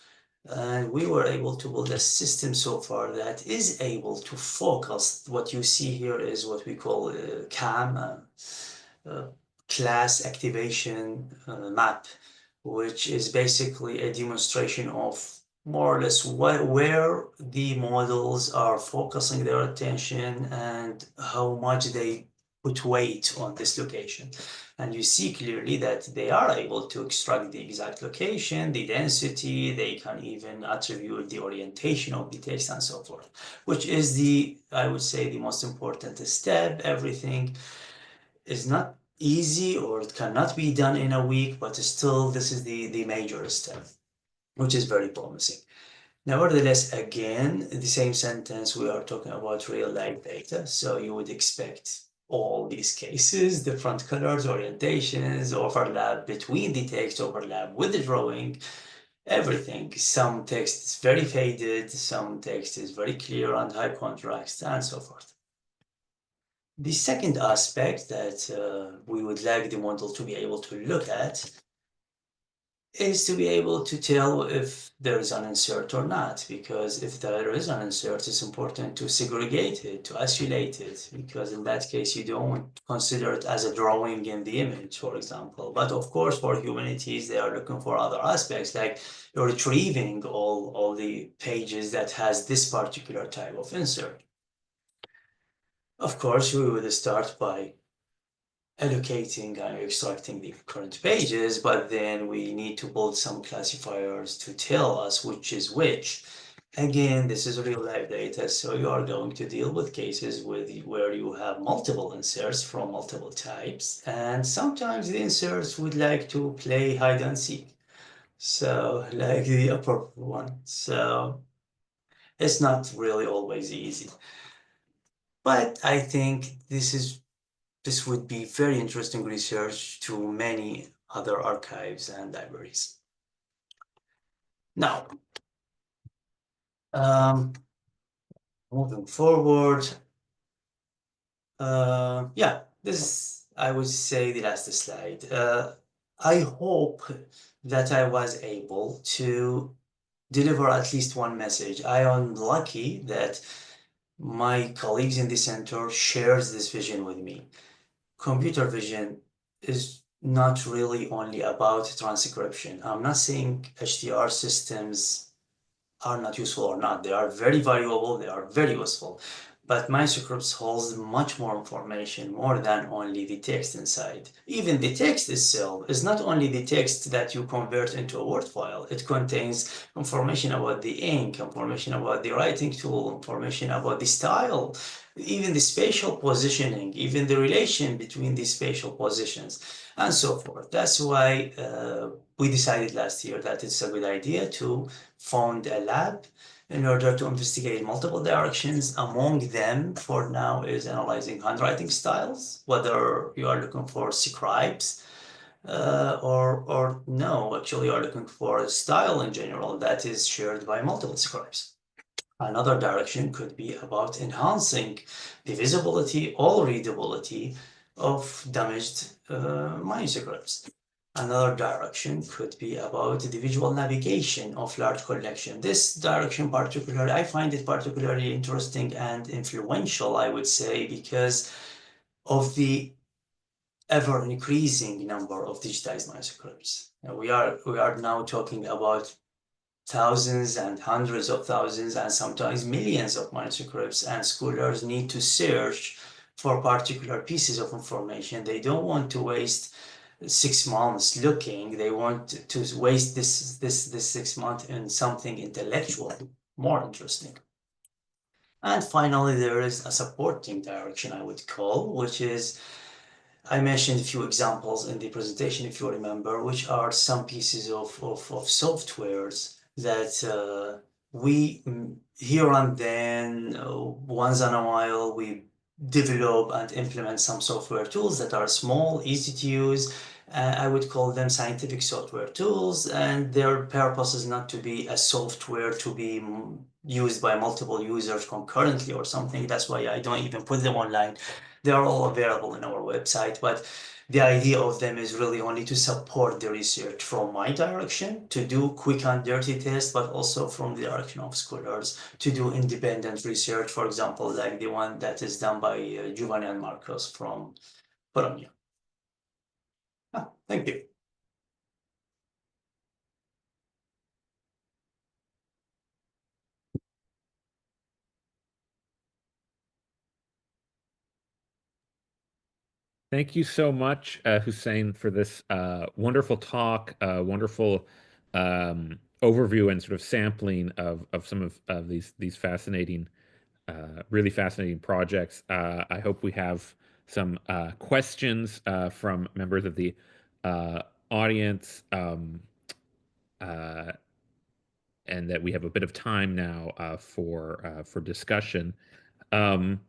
And we were able to build a system so far that is able to focus. What you see here is what we call CAM, class activation map, which is basically a demonstration of more or less where the models are focusing their attention and how much they put weight on this location. And you see clearly that they are able to extract the exact location, the density, they can even attribute the orientation of the text and so forth, which is I would say, the most important step. Everything is not easy, or it cannot be done in a week, but still this is the major step, which is very promising. Nevertheless, again, in the same sentence, we are talking about real life data. So you would expect all these cases, different colors, orientations, overlap between the text, overlap with the drawing, everything. Some text is very faded, some text is very clear and high contrast, and so forth. The second aspect that we would like the model to be able to look at is to be able to tell if there is an insert or not, because if there is an insert, it's important to segregate it, to isolate it, because in that case you don't consider it as a drawing in the image, for example. But of course, for humanities, they are looking for other aspects, like retrieving all the pages that has this particular type of insert. Of course, we would start by allocating and extracting the current pages, but then we need to build some classifiers to tell us which is which. Again, this is real life data, so you are going to deal with cases where you have multiple inserts from multiple types, and sometimes the inserts would like to play hide and seek. So, like the upper one. So, it's not really always easy. But I think this would be very interesting research to many other archives and libraries. Now, moving forward, yeah, this is, I would say, the last slide. I hope that I was able to deliver at least one message. I am lucky that my colleagues in the center shares this vision with me. Computer vision is not really only about transcription. I'm not saying HDR systems are not useful or not. They are very valuable, they are very useful. But Manuscripts holds much more information, more than only the text inside. Even the text itself is not only the text that you convert into a Word file. It contains information about the ink, information about the writing tool, information about the style, even the spatial positioning, even the relation between the spatial positions, and so forth. That's why we decided last year that it's a good idea to found a lab in order to investigate multiple directions. Among them, for now, is analyzing handwriting styles, whether you are looking for scribes or no, actually you are looking for a style in general that is shared by multiple scribes. Another direction could be about enhancing the visibility or readability of damaged manuscripts. Another direction could be about the visual navigation of large collection. This direction particularly, I find it particularly interesting and influential, I would say, because of the ever increasing number of digitized manuscripts. We are now talking about thousands and hundreds of thousands and sometimes millions of manuscripts, and scholars need to search for particular pieces of information. They don't want to waste 6 months looking. They want to waste this 6 months in something intellectual, more interesting. And finally, there is a supporting direction, I would call, which is, I mentioned a few examples in the presentation, if you remember, which are some pieces of softwares that we here and then, once in a while, we develop and implement some software tools that are small, easy to use. I would call them scientific software tools, and their purpose is not to be a software to be used by multiple users concurrently or something. That's why I don't even put them online. They are all available in our website, but the idea of them is really only to support the research from my direction, to do quick and dirty tests, but also from the direction of scholars to do independent research, for example, like the one that is done by Giovanni and Marcos from Bologna. Thank you. Thank you so much, Hussein, for this wonderful talk, wonderful overview and sort of sampling of some of these fascinating, really fascinating projects. I hope we have some questions from members of the uh, audience, uh, and that we have a bit of time now for discussion. Um,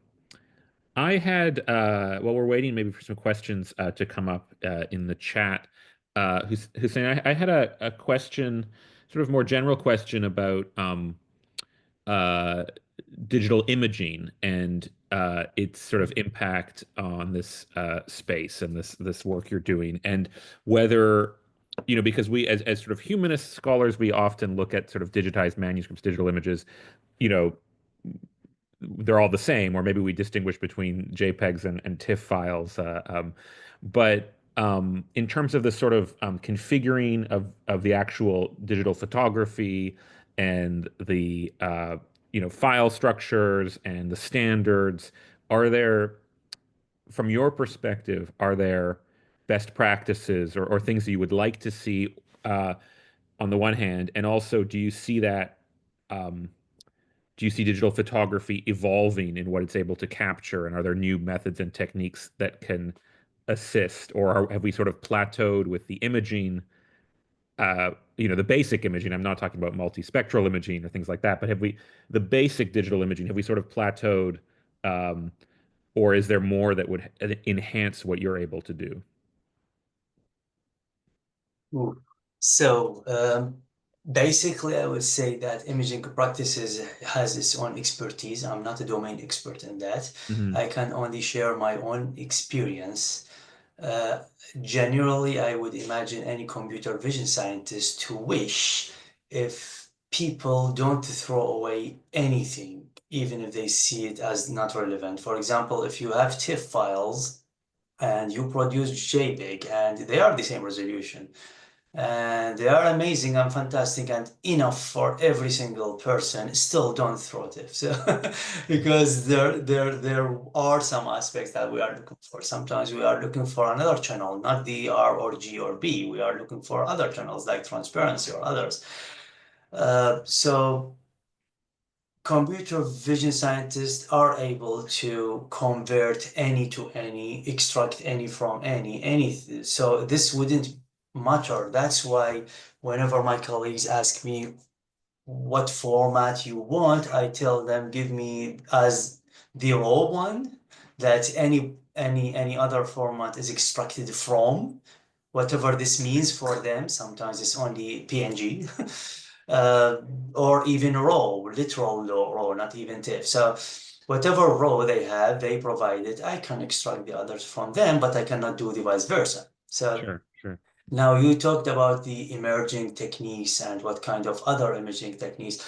I had, while we're waiting maybe for some questions to come up in the chat, Hussein, I had a question, sort of more general question about uh, digital imaging and its sort of impact on this space and this work you're doing, and whether, because we, as sort of humanist scholars, we often look at sort of digitized manuscripts, digital images, you know, they're all the same, or maybe we distinguish between JPEGs and TIFF files. But in terms of the sort of configuring of the actual digital photography and the file structures and the standards, are there, from your perspective, are there best practices or things that you would like to see uh, on the one hand, and also um, do you see digital photography evolving in what it's able to capture? And are there new methods and techniques that can assist? Or have we sort of plateaued with the imaging, the basic imaging? I'm not talking about multispectral imaging or things like that, but the basic digital imaging, have we sort of plateaued? Um, or is there more that would enhance what you're able to do? Ooh. So basically, I would say that imaging practices has its own expertise. I'm not a domain expert in that. Hmm. I can only share my own experience. Uh, Generally, I would imagine any computer vision scientist to wish if people don't throw away anything, even if they see it as not relevant. For example, if you have TIFF files and you produce JPEG and they are the same resolution, and they are amazing and fantastic and enough for every single person, still don't throw it. So because there are some aspects that we are looking for. Sometimes we are looking for another channel, not the R or G or B. We are looking for other channels like transparency or others. So computer vision scientists are able to convert any to any, extract any from any. So this wouldn't matter. That's why whenever my colleagues ask me what format you want, I tell them give me as the raw one, that any other format is extracted from, whatever this means for them. Sometimes it's only PNG, uh, or even raw, literal raw, not even TIFF. So whatever raw they have, they provide it. I can extract the others from them, but I cannot do the vice versa. So Sure, sure. now you talked about the emerging techniques and what kind of other imaging techniques.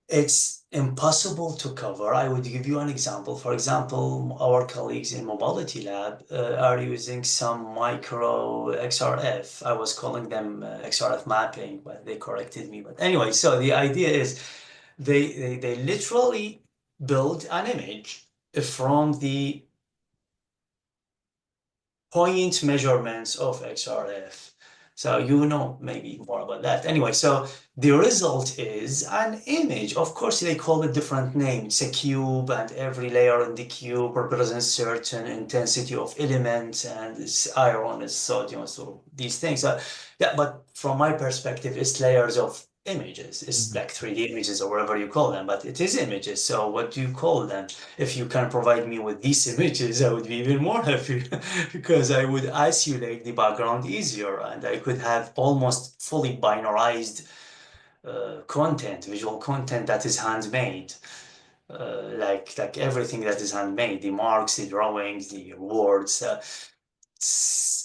It's impossible to cover. I would give you an example. For example, our colleagues in Mobility Lab are using some micro XRF. I was calling them XRF mapping, but they corrected me. But anyway, so the idea is they literally build an image from the point measurements of XRF. So you know maybe more about that. Anyway, so the result is an image. Of course, they call it different name. It's a cube, and every layer in the cube represents certain intensity of elements, and it's iron, it's sodium, so these things. Yeah, but from my perspective, it's layers of images. It's Mhm. like 3D images or whatever you call them, but it is images. So what do you call them? If you can provide me with these images, I would be even more happy because I would isolate the background easier and I could have almost fully binarized content, visual content that is handmade. Like everything that is handmade, the marks, the drawings, the words.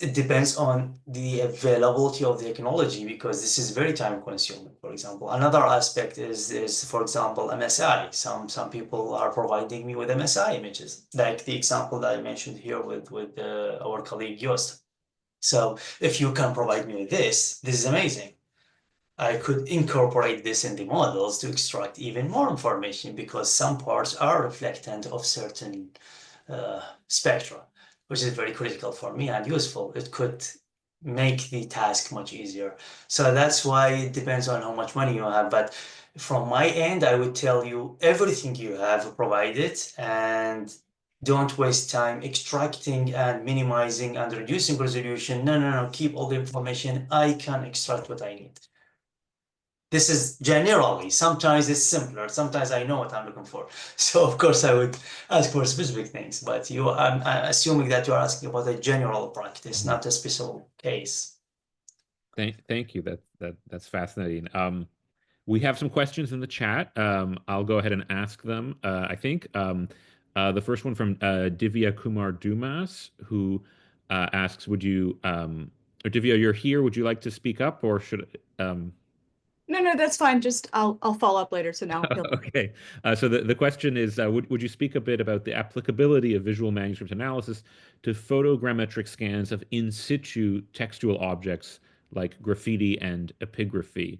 It depends on the availability of the technology because this is very time consuming. For example, another aspect is for example MSI. Some people are providing me with MSI images, like the example that I mentioned here with our colleague Yost. So if you can provide me with this is amazing. I could incorporate this in the models to extract even more information because some parts are reflectant of certain spectra, which is very critical for me and useful. It could make the task much easier. So that's why it depends on how much money you have. But from my end, I would tell you everything you have provided and don't waste time extracting and minimizing and reducing resolution. No. Keep all the information. I can extract what I need. This is generally, sometimes it's simpler. Sometimes I know what I'm looking for. So of course I would ask for specific things, but I'm assuming that you're asking about a general practice, Mhm. not a special case. Thank you. That's fascinating. We have some questions in the chat. I'll go ahead and ask them. I think the first one from Divya Kumar Dumas, who asks, "Would you, or Divya, you're here? Would you like to speak up, or should?" No, that's fine. Just I'll follow up later. So now feel free. Okay. So the question is, would you speak a bit about the applicability of visual manuscript analysis to photogrammetric scans of in situ textual objects like graffiti and epigraphy?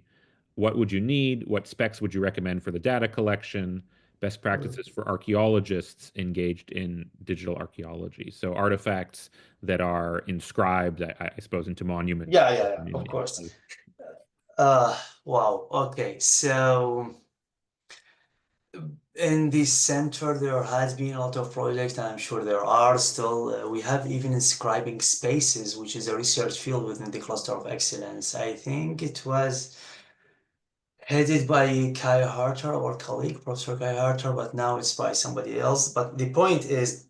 What would you need? What specs would you recommend for the data collection? Best practices for archaeologists engaged in digital archaeology. So artifacts that are inscribed, I suppose, into monuments. Yeah, of course. Wow. Okay. So in the center, there has been a lot of projects, and I'm sure there are still. We have even inscribing spaces, which is a research field within the cluster of excellence. I think it was headed by Kai Harter, our colleague, Professor Kai Harter, but now it's by somebody else. But the point is,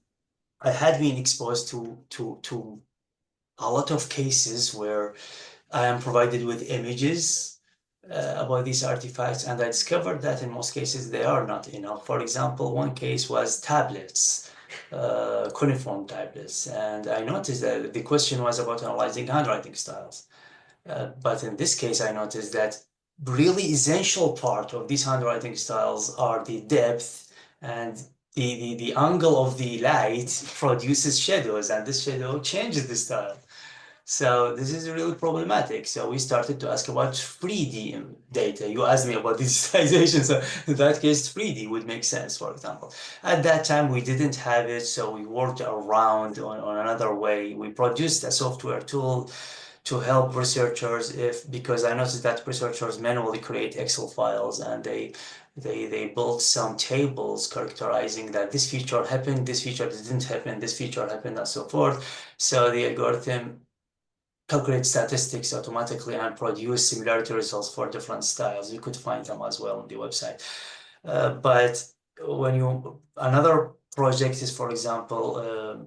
I had been exposed to a lot of cases where I am provided with images about these artifacts, and I discovered that in most cases they are not enough. For example, one case was tablets. cuneiform type lists. And I noticed that the question was about analyzing handwriting styles. But in this case, I noticed that really essential part of these handwriting styles are the depth and the angle of the light produces shadows, and this shadow changes the style. So this is really problematic. So we started to ask about 3D data. You asked me about digitization, so in that case, 3D would make sense, for example. At that time, we didn't have it, so we worked around on another way. We produced a software tool to help researchers because I noticed that researchers manually create Excel files and they built some tables characterizing that this feature happened, this feature didn't happen, this feature happened, and so forth. So the algorithm calculate statistics automatically and produce similarity results for different styles. You could find them as well on the website. But another project is, for example,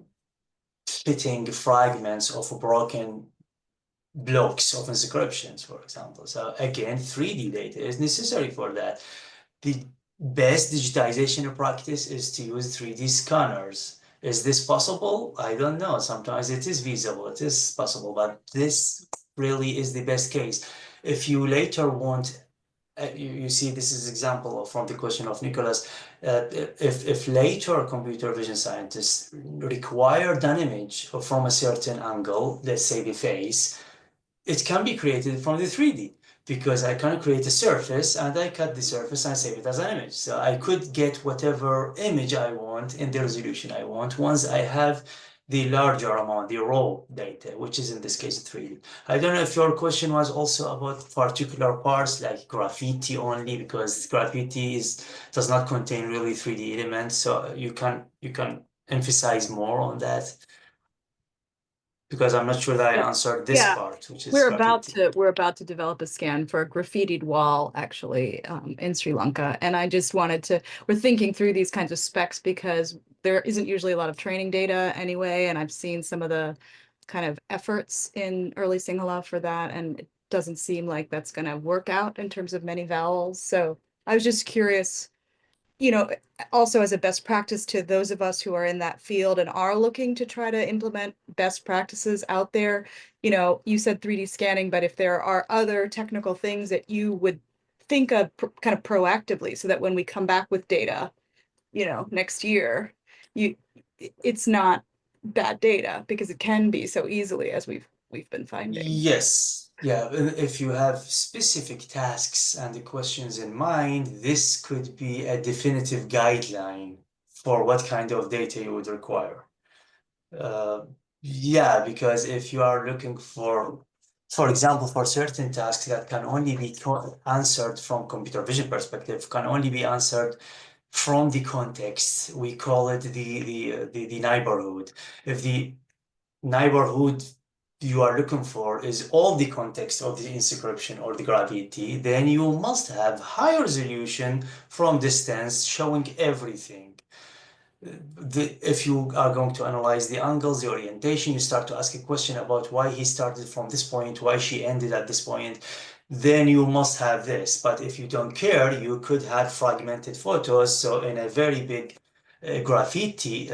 fitting fragments of broken blocks of inscriptions, for example. So again, 3D data is necessary for that. The best digitization practice is to use 3D scanners. Is this possible? I don't know. Sometimes it is feasible, it is possible, but this really is the best case. If you later want, you see, this is example from the question of Nicholas. If later computer vision scientists require an image from a certain angle, let's say the face, it can be created from the 3D because I can create a surface and I cut the surface and save it as an image. So I could get whatever image I want in the resolution I want once I have the larger amount, the raw data, which is in this case 3D. I don't know if your question was also about particular parts like graffiti only, because graffiti does not contain really 3D elements. So you can emphasize more on that, because I'm not sure that I answered this Yeah. part, which is We're graffiti. about to develop a scan for a graffitied wall, actually, in Sri Lanka. And I just we're thinking through these kinds of specs because there isn't usually a lot of training data anyway. And I've seen some of the kind of efforts in early Sinhala for that. And it doesn't seem like that's going to work out in terms of many vowels. So I was just curious, also as a best practice to those of us who are in that field and are looking to try to implement best practices out there. You said 3D scanning, but if there are other technical things that you would think of kind of proactively so that when we come back with data, next year, it's not bad data, because it can be so easily, as we've been finding. Yes, yeah. If you have specific tasks and the questions in mind, this could be a definitive guideline for what kind of data you would require. Yeah, because if you are looking for example, for certain tasks that can only be answered from computer vision perspective, can only be answered from the context. We call it the neighborhood. If the neighborhood you are looking for is all the context of the inscription or the graffiti, then you must have high resolution from distance showing everything. If you are going to analyze the angles, the orientation, you start to ask a question about why he started from this point, why she ended at this point, then you must have this. But if you don't care, you could have fragmented photos. So in a very big graffiti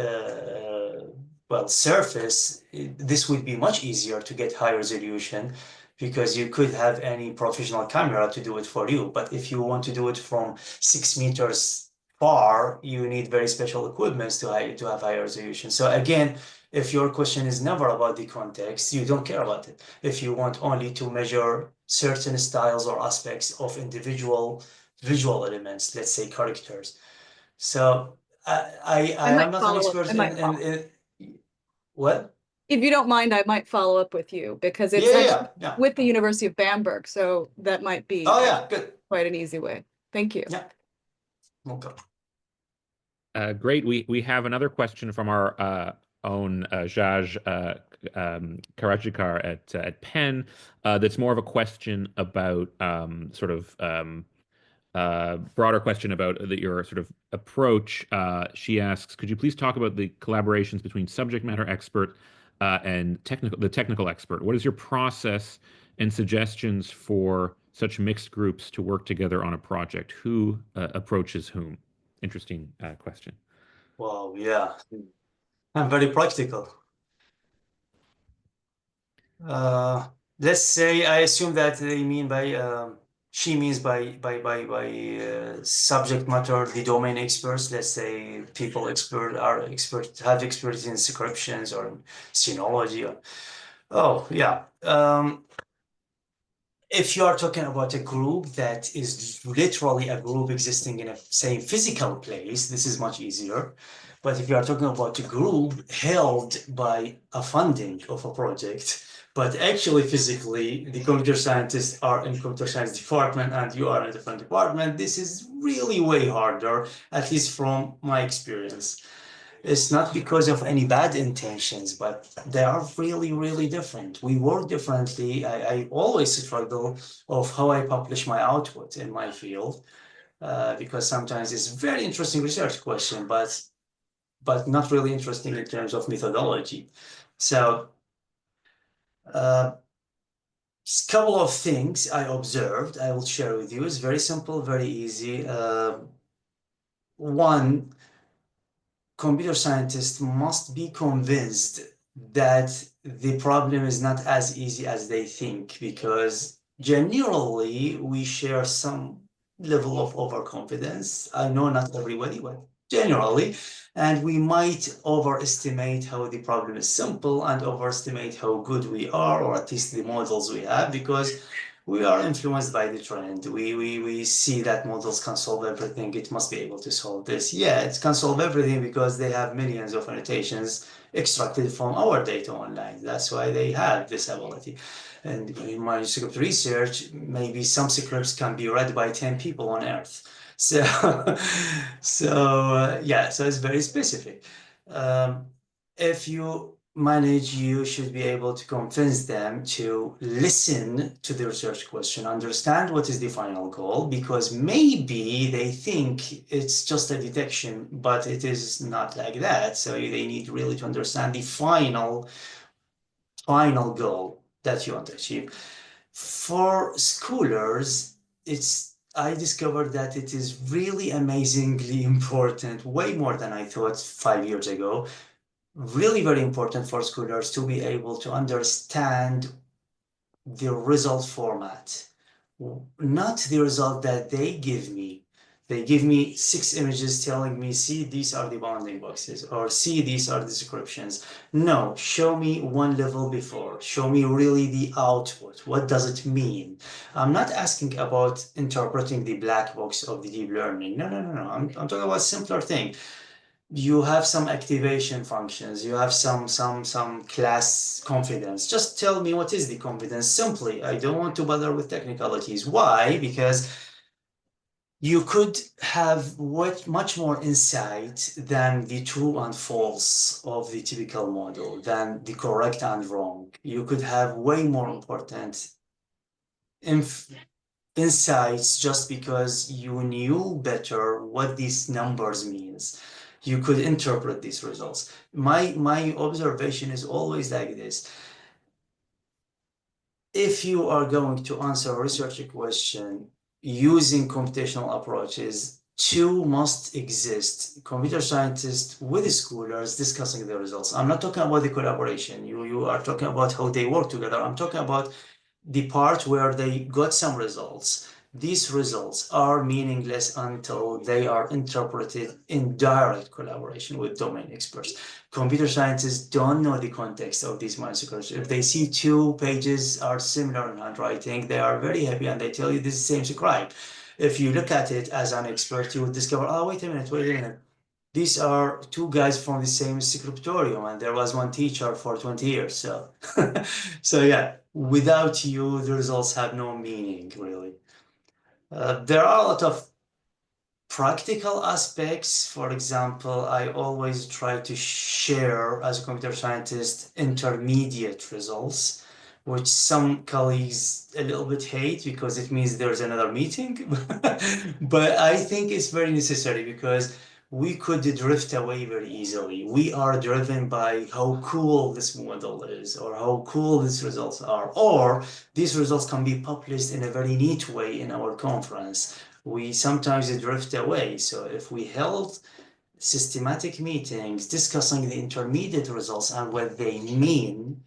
surface, this would be much easier to get high resolution because you could have any professional camera to do it for you. But if you want to do it from 6 meters far, you need very special equipment to have high resolution. So again, if your question is never about the context, you don't care about it. If you want only to measure certain styles or aspects of individual visual elements, let's say characters. So I am not an expert in what? If you don't mind, I might follow up with you, because it's actually Yeah. with the University of Bamberg, so that might be Oh yeah, good. quite an easy way. Thank you. Yeah. Okay. Great. We have another question from our own Jaj Karachikar at Penn. That's more of a question about broader question about your sort of approach. She asks, could you please talk about the collaborations between subject matter expert and the technical expert? What is your process and suggestions for such mixed groups to work together on a project? Who approaches whom? Interesting question. Well, yeah. I'm very practical. Let's say I assume that they mean by she means by subject matter the domain experts. Let's say people have expertise in descriptions or sinology. Oh yeah. If you are talking about a group that is literally a group existing in a same physical place, this is much easier. But if you are talking about a group held by a funding of a project, but actually physically the computer scientists are in computer science department and you are in a different department, this is really way harder, at least from my experience. It's not because of any bad intentions, but they are really, really different. We work differently. I always struggle of how I publish my output in my field, because sometimes it's very interesting research question, but not really interesting in terms of methodology. So a couple of things I observed, I will share with you. It's very simple, very easy. One, computer scientists must be convinced that the problem is not as easy as they think, because generally we share some level of overconfidence. I know not everybody, but generally, and we might overestimate how the problem is simple and overestimate how good we are, or at least the models we have, because we are influenced by the trend. We see that models can solve everything. It must be able to solve this. Yeah, it can solve everything because they have millions of annotations extracted from our data online. That's why they have this ability. And in manuscript research, maybe some scripts can be read by 10 people on Earth. So, yeah, so it's very specific. If you manage, you should be able to convince them to listen to the research question, understand what is the final goal, because maybe they think it's just a detection, but it is not like that. So they need really to understand the final goal that you want to achieve. For schoolers, I discovered that it is really amazingly important, way more than I thought 5 years ago, really very important for schoolers to be able to understand the result format, not the result that they give me. They give me 6 images telling me, see, these are the bounding boxes, or see, these are the descriptions. No, show me one level before. Show me really the output. What does it mean? I'm not asking about interpreting the black box of the deep learning. No, no, no, no. I'm talking about simpler thing. You have some activation functions, you have some class confidence. Just tell me what is the confidence simply. I don't want to bother with technicalities. Why? Because you could have much more insight than the true and false of the typical model, than the correct and wrong. You could have way more important insights just because you knew better what these numbers means. You could interpret these results. My observation is always like this. If you are going to answer a research question using computational approaches, two must exist: computer scientists with schoolers discussing the results. I'm not talking about the collaboration. You are talking about how they work together. I'm talking about the part where they got some results. These results are meaningless until they are interpreted in direct collaboration with domain experts. Computer scientists don't know the context of these manuscripts. If they see 2 pages are similar in handwriting, they are very happy and they tell you this is the same scribe. If you look at it as an expert, you will discover, oh, wait a minute. These are 2 guys from the same scriptorium, and there was one teacher for 20 years. So, so yeah, without you, the results have no meaning, really. There are a lot of practical aspects. For example, I always try to share, as a computer scientist, intermediate results, which some colleagues a little bit hate because it means there's another meeting. But I think it's very necessary because we could drift away very easily. We are driven by how cool this model is, or how cool these results are, or these results can be published in a very neat way in our conference. We sometimes drift away. So if we held systematic meetings discussing the intermediate results and what they mean,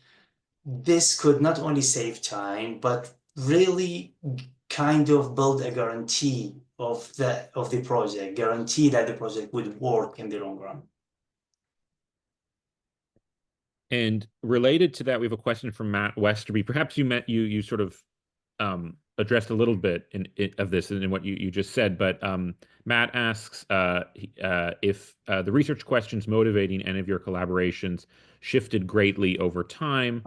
this could not only save time, but really kind of build a guarantee of the project, guarantee that the project would work in the long run. And related to that, we have a question from Matt Westerby. Perhaps you sort of addressed a little bit of this in what you just said, but Matt asks if the research questions motivating any of your collaborations shifted greatly over time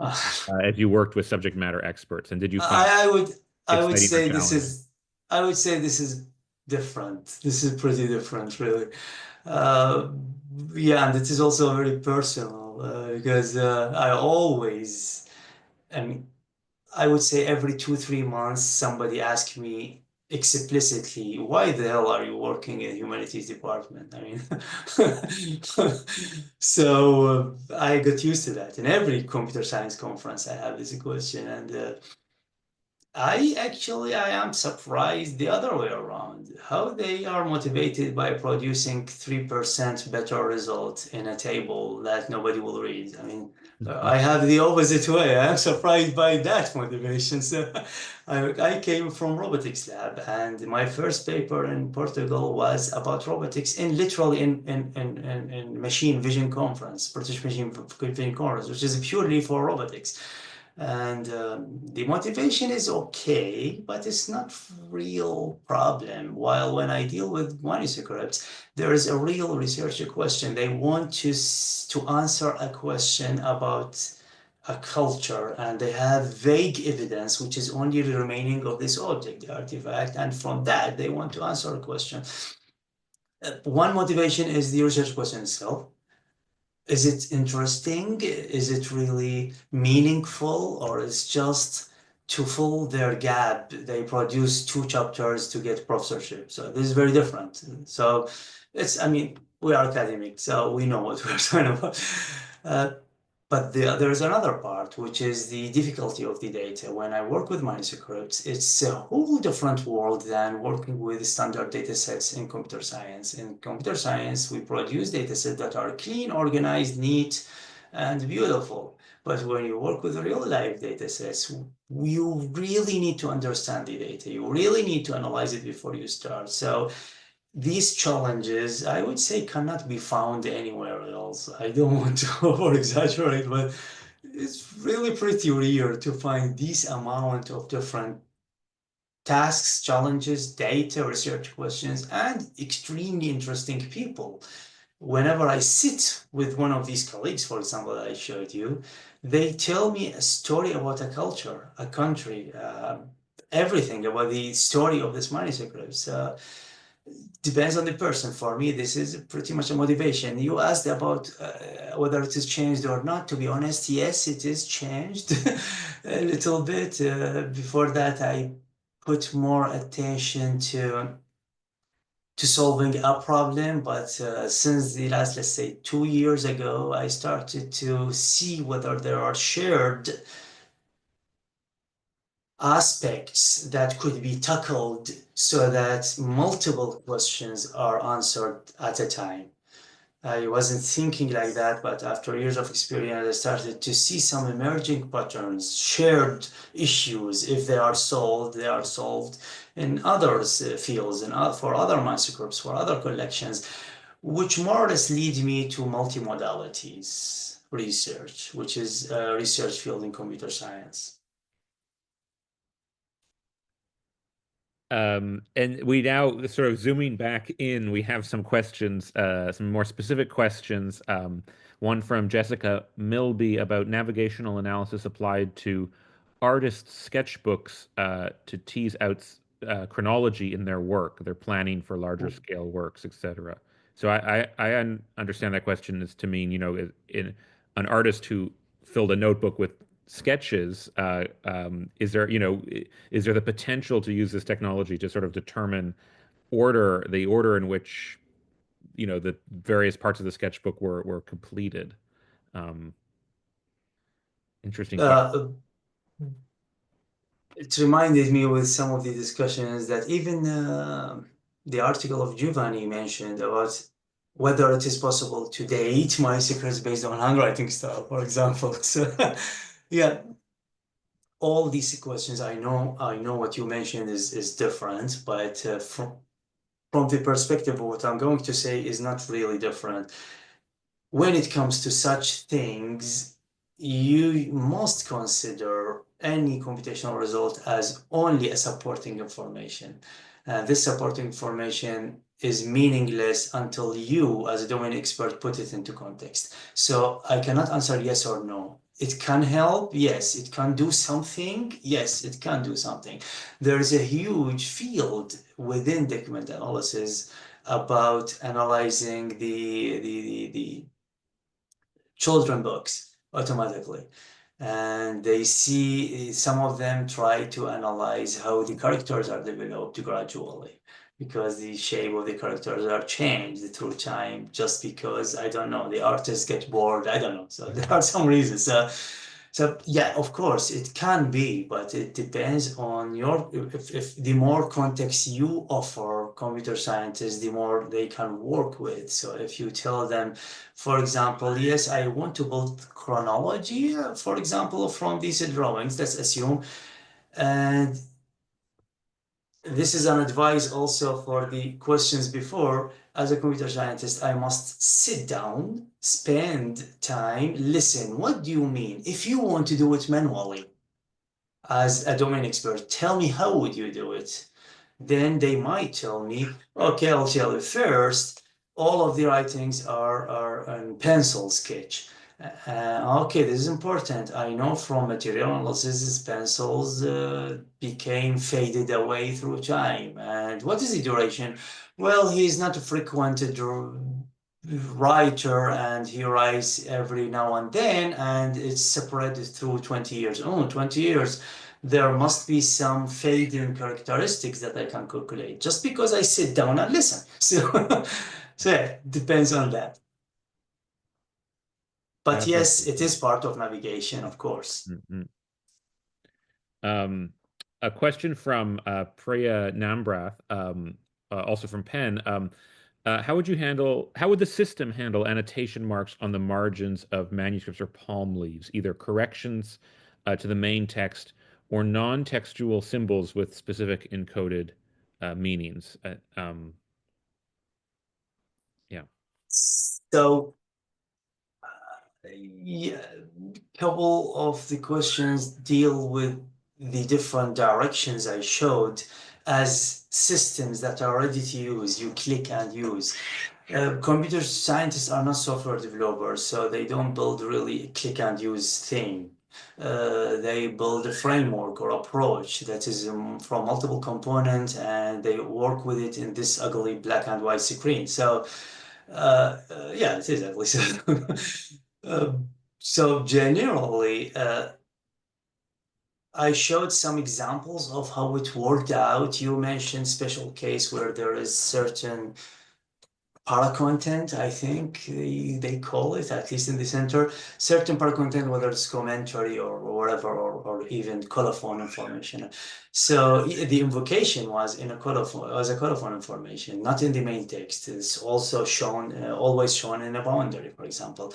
as you worked with subject matter experts, and did you find I would exciting or say challenging? I would say this is different. This is pretty different, really. Uh, yeah, and it is also very personal because I always, I mean, I would say every 2, 3 months, somebody asks me explicitly, why the hell are you working in humanities department? I mean, so I got used to that. In every computer science conference, I have this question, and I am surprised the other way around, how they are motivated by producing 3% better result in a table that nobody will read. I mean, I have the opposite way. I am surprised by that motivation. So I came from robotics lab, and my first paper in Portugal was about robotics in literally in machine vision conference, British Machine Vision Conference, which is purely for robotics. And the motivation is okay, but it's not real problem. While when I deal with manuscripts, there is a real research question. They want to answer a question about a culture, and they have vague evidence, which is only the remaining of this object, the artifact, and from that they want to answer a question. One motivation is the research question itself. Is it interesting? Is it really meaningful, or is just to fill their gap? They produce 2 chapters to get professorship. So this is very different. So I mean, we are academic, so we know what we're talking about. Uh, but there's another part, which is the difficulty of the data. When I work with manuscripts, it's a whole different world than working with standard data sets in computer science. In computer science, we produce data sets that are clean, organized, neat, and beautiful. But when you work with real life data sets, you really need to understand the data. You really need to analyze it before you start. So these challenges, I would say, cannot be found anywhere else. I don't want to over exaggerate, but it's really pretty rare to find this amount of different tasks, challenges, data, research questions, and extremely interesting people. Whenever I sit with one of these colleagues, for example, that I showed you, they tell me a story about a culture, a country, everything about the story of this manuscript. Depends on the person. For me, this is pretty much a motivation. You asked about whether it is changed or not. To be honest, yes, it is changed a little bit. Before that, I put more attention to solving a problem, but since the last, let's say, 2 years ago, I started to see whether there are shared aspects that could be tackled so that multiple questions are answered at a time. I wasn't thinking like that, but after years of experience, I started to see some emerging patterns, shared issues. If they are solved, they are solved in other fields and for other manuscripts, for other collections, which more or less lead me to multimodalities research, which is a research field in computer science. And we now sort of zooming back in, we have some questions, some more specific questions. One from Jessica Milby about navigational analysis applied to artists' sketchbooks to tease out chronology in their work, their planning for larger scale works, etc. So I understand that question is to mean, in an artist who filled a notebook with sketches, is there the potential to use this technology to sort of determine the order in which, the various parts of the sketchbook were completed? Um, Interesting question. Uh, it reminded me with some of the discussions that even the article of Giovanni mentioned about whether it is possible to date my secrets based on handwriting style, for example. So yeah, all these questions, I know what you mentioned is different, but from the perspective of what I'm going to say is not really different. When it comes to such things, you must consider any computational result as only a supporting information. This supporting information is meaningless until you, as a domain expert, put it into context. So I cannot answer yes or no. It can help, yes. It can do something, yes, it can do something. There is a huge field within document analysis about analyzing the children books automatically. And they see some of them try to analyze how the characters are developed gradually, because the shape of the characters are changed through time, just because, I don't know, the artists get bored, I don't know. So there are some reasons. So yeah, of course it can be, but it depends on your, if the more context you offer computer scientists, the more they can work with. So if you tell them, for example, yes, I want to build chronology, for example, from these drawings, let's assume, and this is an advice also for the questions before. As a computer scientist, I must sit down, spend time, listen. What do you mean? If you want to do it manually, as a domain expert, tell me how would you do it? Then they might tell me, okay, I'll tell you first, all of the writings are in pencil sketch. Okay, this is important. I know from material analysis, pencils became faded away through time. And what is the duration? Well, he's not a frequented writer, and he writes every now and then, and it's separated through 20 years. Oh, 20 years. There must be some fading characteristics that I can calculate just because I sit down and listen. So yeah, depends on that. But yes, it is part of navigation, of course. A question from Priya Nambrath, also from Penn. How would the system handle annotation marks on the margins of manuscripts or palm leaves, either corrections to the main text or non-textual symbols with specific encoded meanings? Yeah. So yeah, couple of the questions deal with the different directions I showed as systems that are ready to use. You click and use. Computer scientists are not software developers, so they don't build really a click and use thing. They build a framework or approach that is from multiple components, and they work with it in this ugly black and white screen. So yeah, it is ugly. So generally, I showed some examples of how it worked out. You mentioned special case where there is certain para-content, I think they call it, at least in the center, certain para-content, whether it's commentary or whatever, or even colophon information. So the invocation was in a colophon information, not in the main text. It's also shown, always shown in a boundary, for example.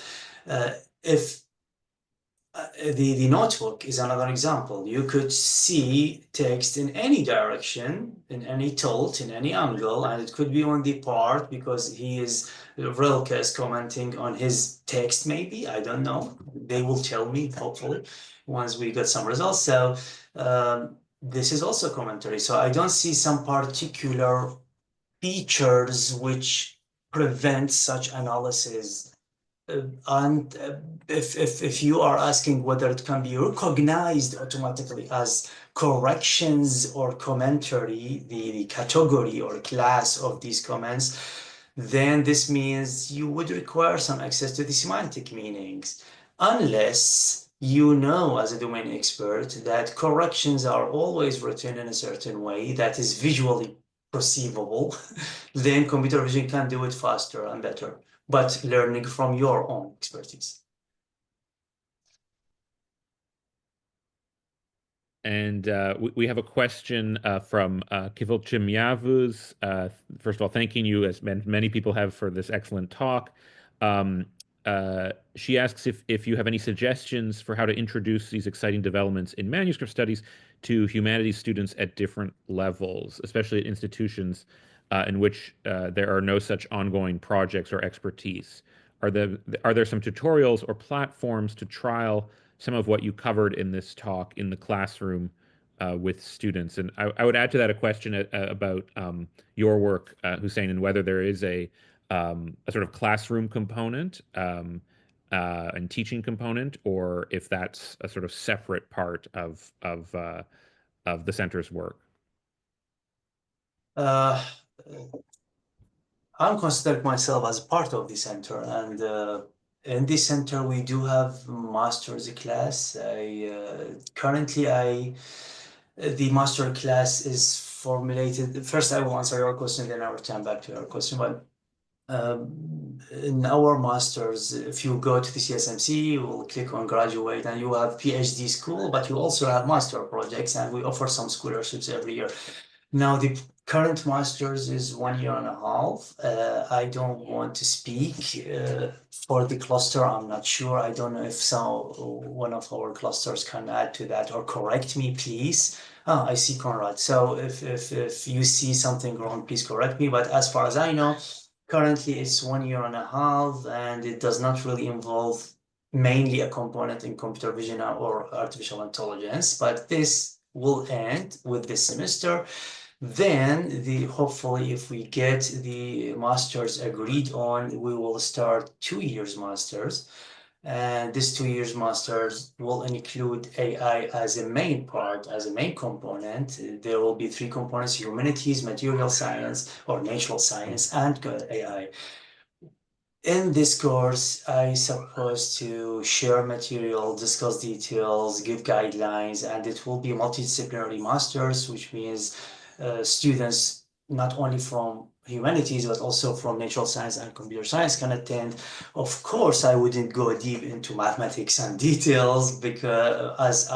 If the notebook is another example. You could see text in any direction, in any tilt, in any angle, and it could be on the part because Rilke is commenting on his text, maybe, I don't know. They will tell me, hopefully, once we get some results. So this is also commentary. So I don't see some particular features which prevent such analysis. And if you are asking whether it can be recognized automatically as corrections or commentary, the category or class of these comments, then this means you would require some access to the semantic meanings, unless you know as a domain expert that corrections are always written in a certain way that is visually perceivable. Then computer vision can do it faster and better, but learning from your own expertise. And we have a question from Kivilchim Yavuz. First of all, thanking you, as many people have, for this excellent talk. Um, she asks if you have any suggestions for how to introduce these exciting developments in manuscript studies to humanities students at different levels, especially at institutions in which there are no such ongoing projects or expertise. Are there some tutorials or platforms to trial some of what you covered in this talk in the classroom with students? And I would add to that a question about your work, Hussein, and whether there is a sort of classroom component and teaching component, or if that's a sort of separate part of the center's work. Uh, I'm considering myself as part of the center, and in this center we do have master's class. The master class is formulated. First, I will answer your question, then I will return back to your question. But in our masters, if you go to the CSMC, you will click on graduate, and you have PhD school, but you also have master projects, and we offer some scholarships every year. Now, the current master's is 1 year and a half. I don't want to speak for the cluster. I'm not sure. I don't know if one of our clusters can add to that or correct me, please. Ah, I see Conrad. So if you see something wrong, please correct me. But as far as I know, currently it's 1 year and a half, and it does not really involve mainly a component in computer vision or artificial intelligence. But this will end with this semester. Then hopefully, if we get the masters agreed on, we will start 2 years masters. And this 2 years masters will include AI as a main part, as a main component. There will be three components: humanities, material science, or natural science, and AI. In this course, I supposed to share material, discuss details, give guidelines, and it will be a multidisciplinary masters, which means students not only from humanities but also from natural science and computer science can attend. Of course, I wouldn't go deep into mathematics and details because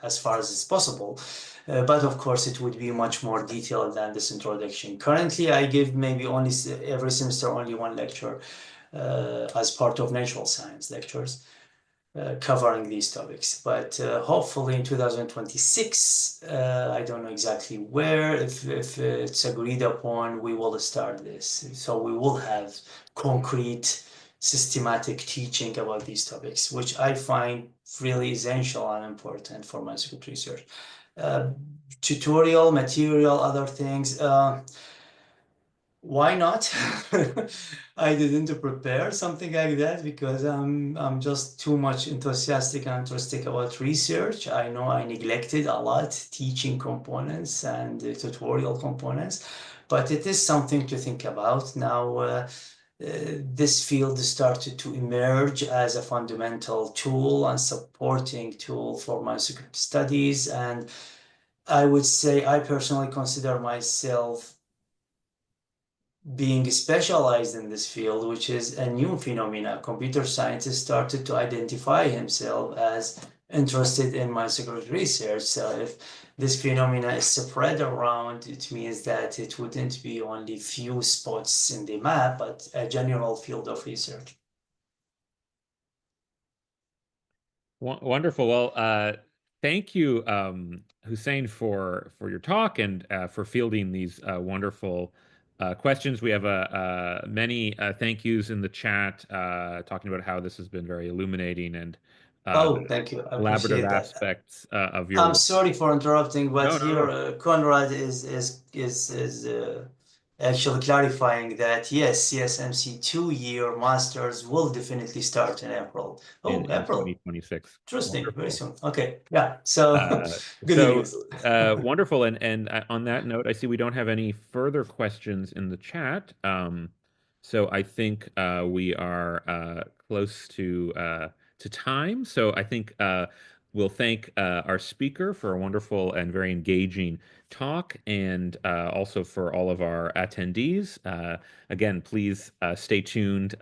as far as it's possible. But of course, it would be much more detailed than this introduction. Currently, I give maybe only every semester only one lecture as part of natural science lectures covering these topics. But hopefully in 2026, I don't know exactly where, if it's agreed upon, we will start this. So we will have concrete, systematic teaching about these topics, which I find really essential and important for manuscript research. Tutorial, material, other things. Why not? I didn't prepare something like that because I'm just too much enthusiastic and interested about research. I know I neglected a lot teaching components and tutorial components, but it is something to think about. Now, this field started to emerge as a fundamental tool and supporting tool for manuscript studies, and I would say I personally consider myself being specialized in this field, which is a new phenomena. Computer scientists started to identify himself as interested in manuscript research. So if this phenomena is spread around, it means that it wouldn't be only few spots in the map, but a general field of research. Wonderful. Well, thank you, Hussein, for your talk and for fielding these wonderful questions. We have many thank yous in the chat, talking about how this has been very illuminating and Oh, the thank you. I collaborative appreciate that. aspects of your I'm work. sorry for interrupting, but No, no, here no. Conrad is actually clarifying that yes, CSMC 2 year masters will definitely start in April. Oh, In April. 2026. Interesting. Very Wonderful. soon. Okay. Yeah. So Uh, good so news. wonderful. And on that note, I see we don't have any further questions in the chat. So I think we are close to time. So I think we'll thank our speaker for a wonderful and very engaging talk, and also for all of our attendees. Again, please stay tuned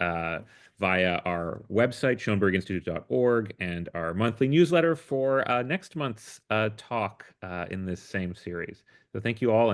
via our website, schoenberginstitute.org, and our monthly newsletter for next month's talk in this same series. So thank you all.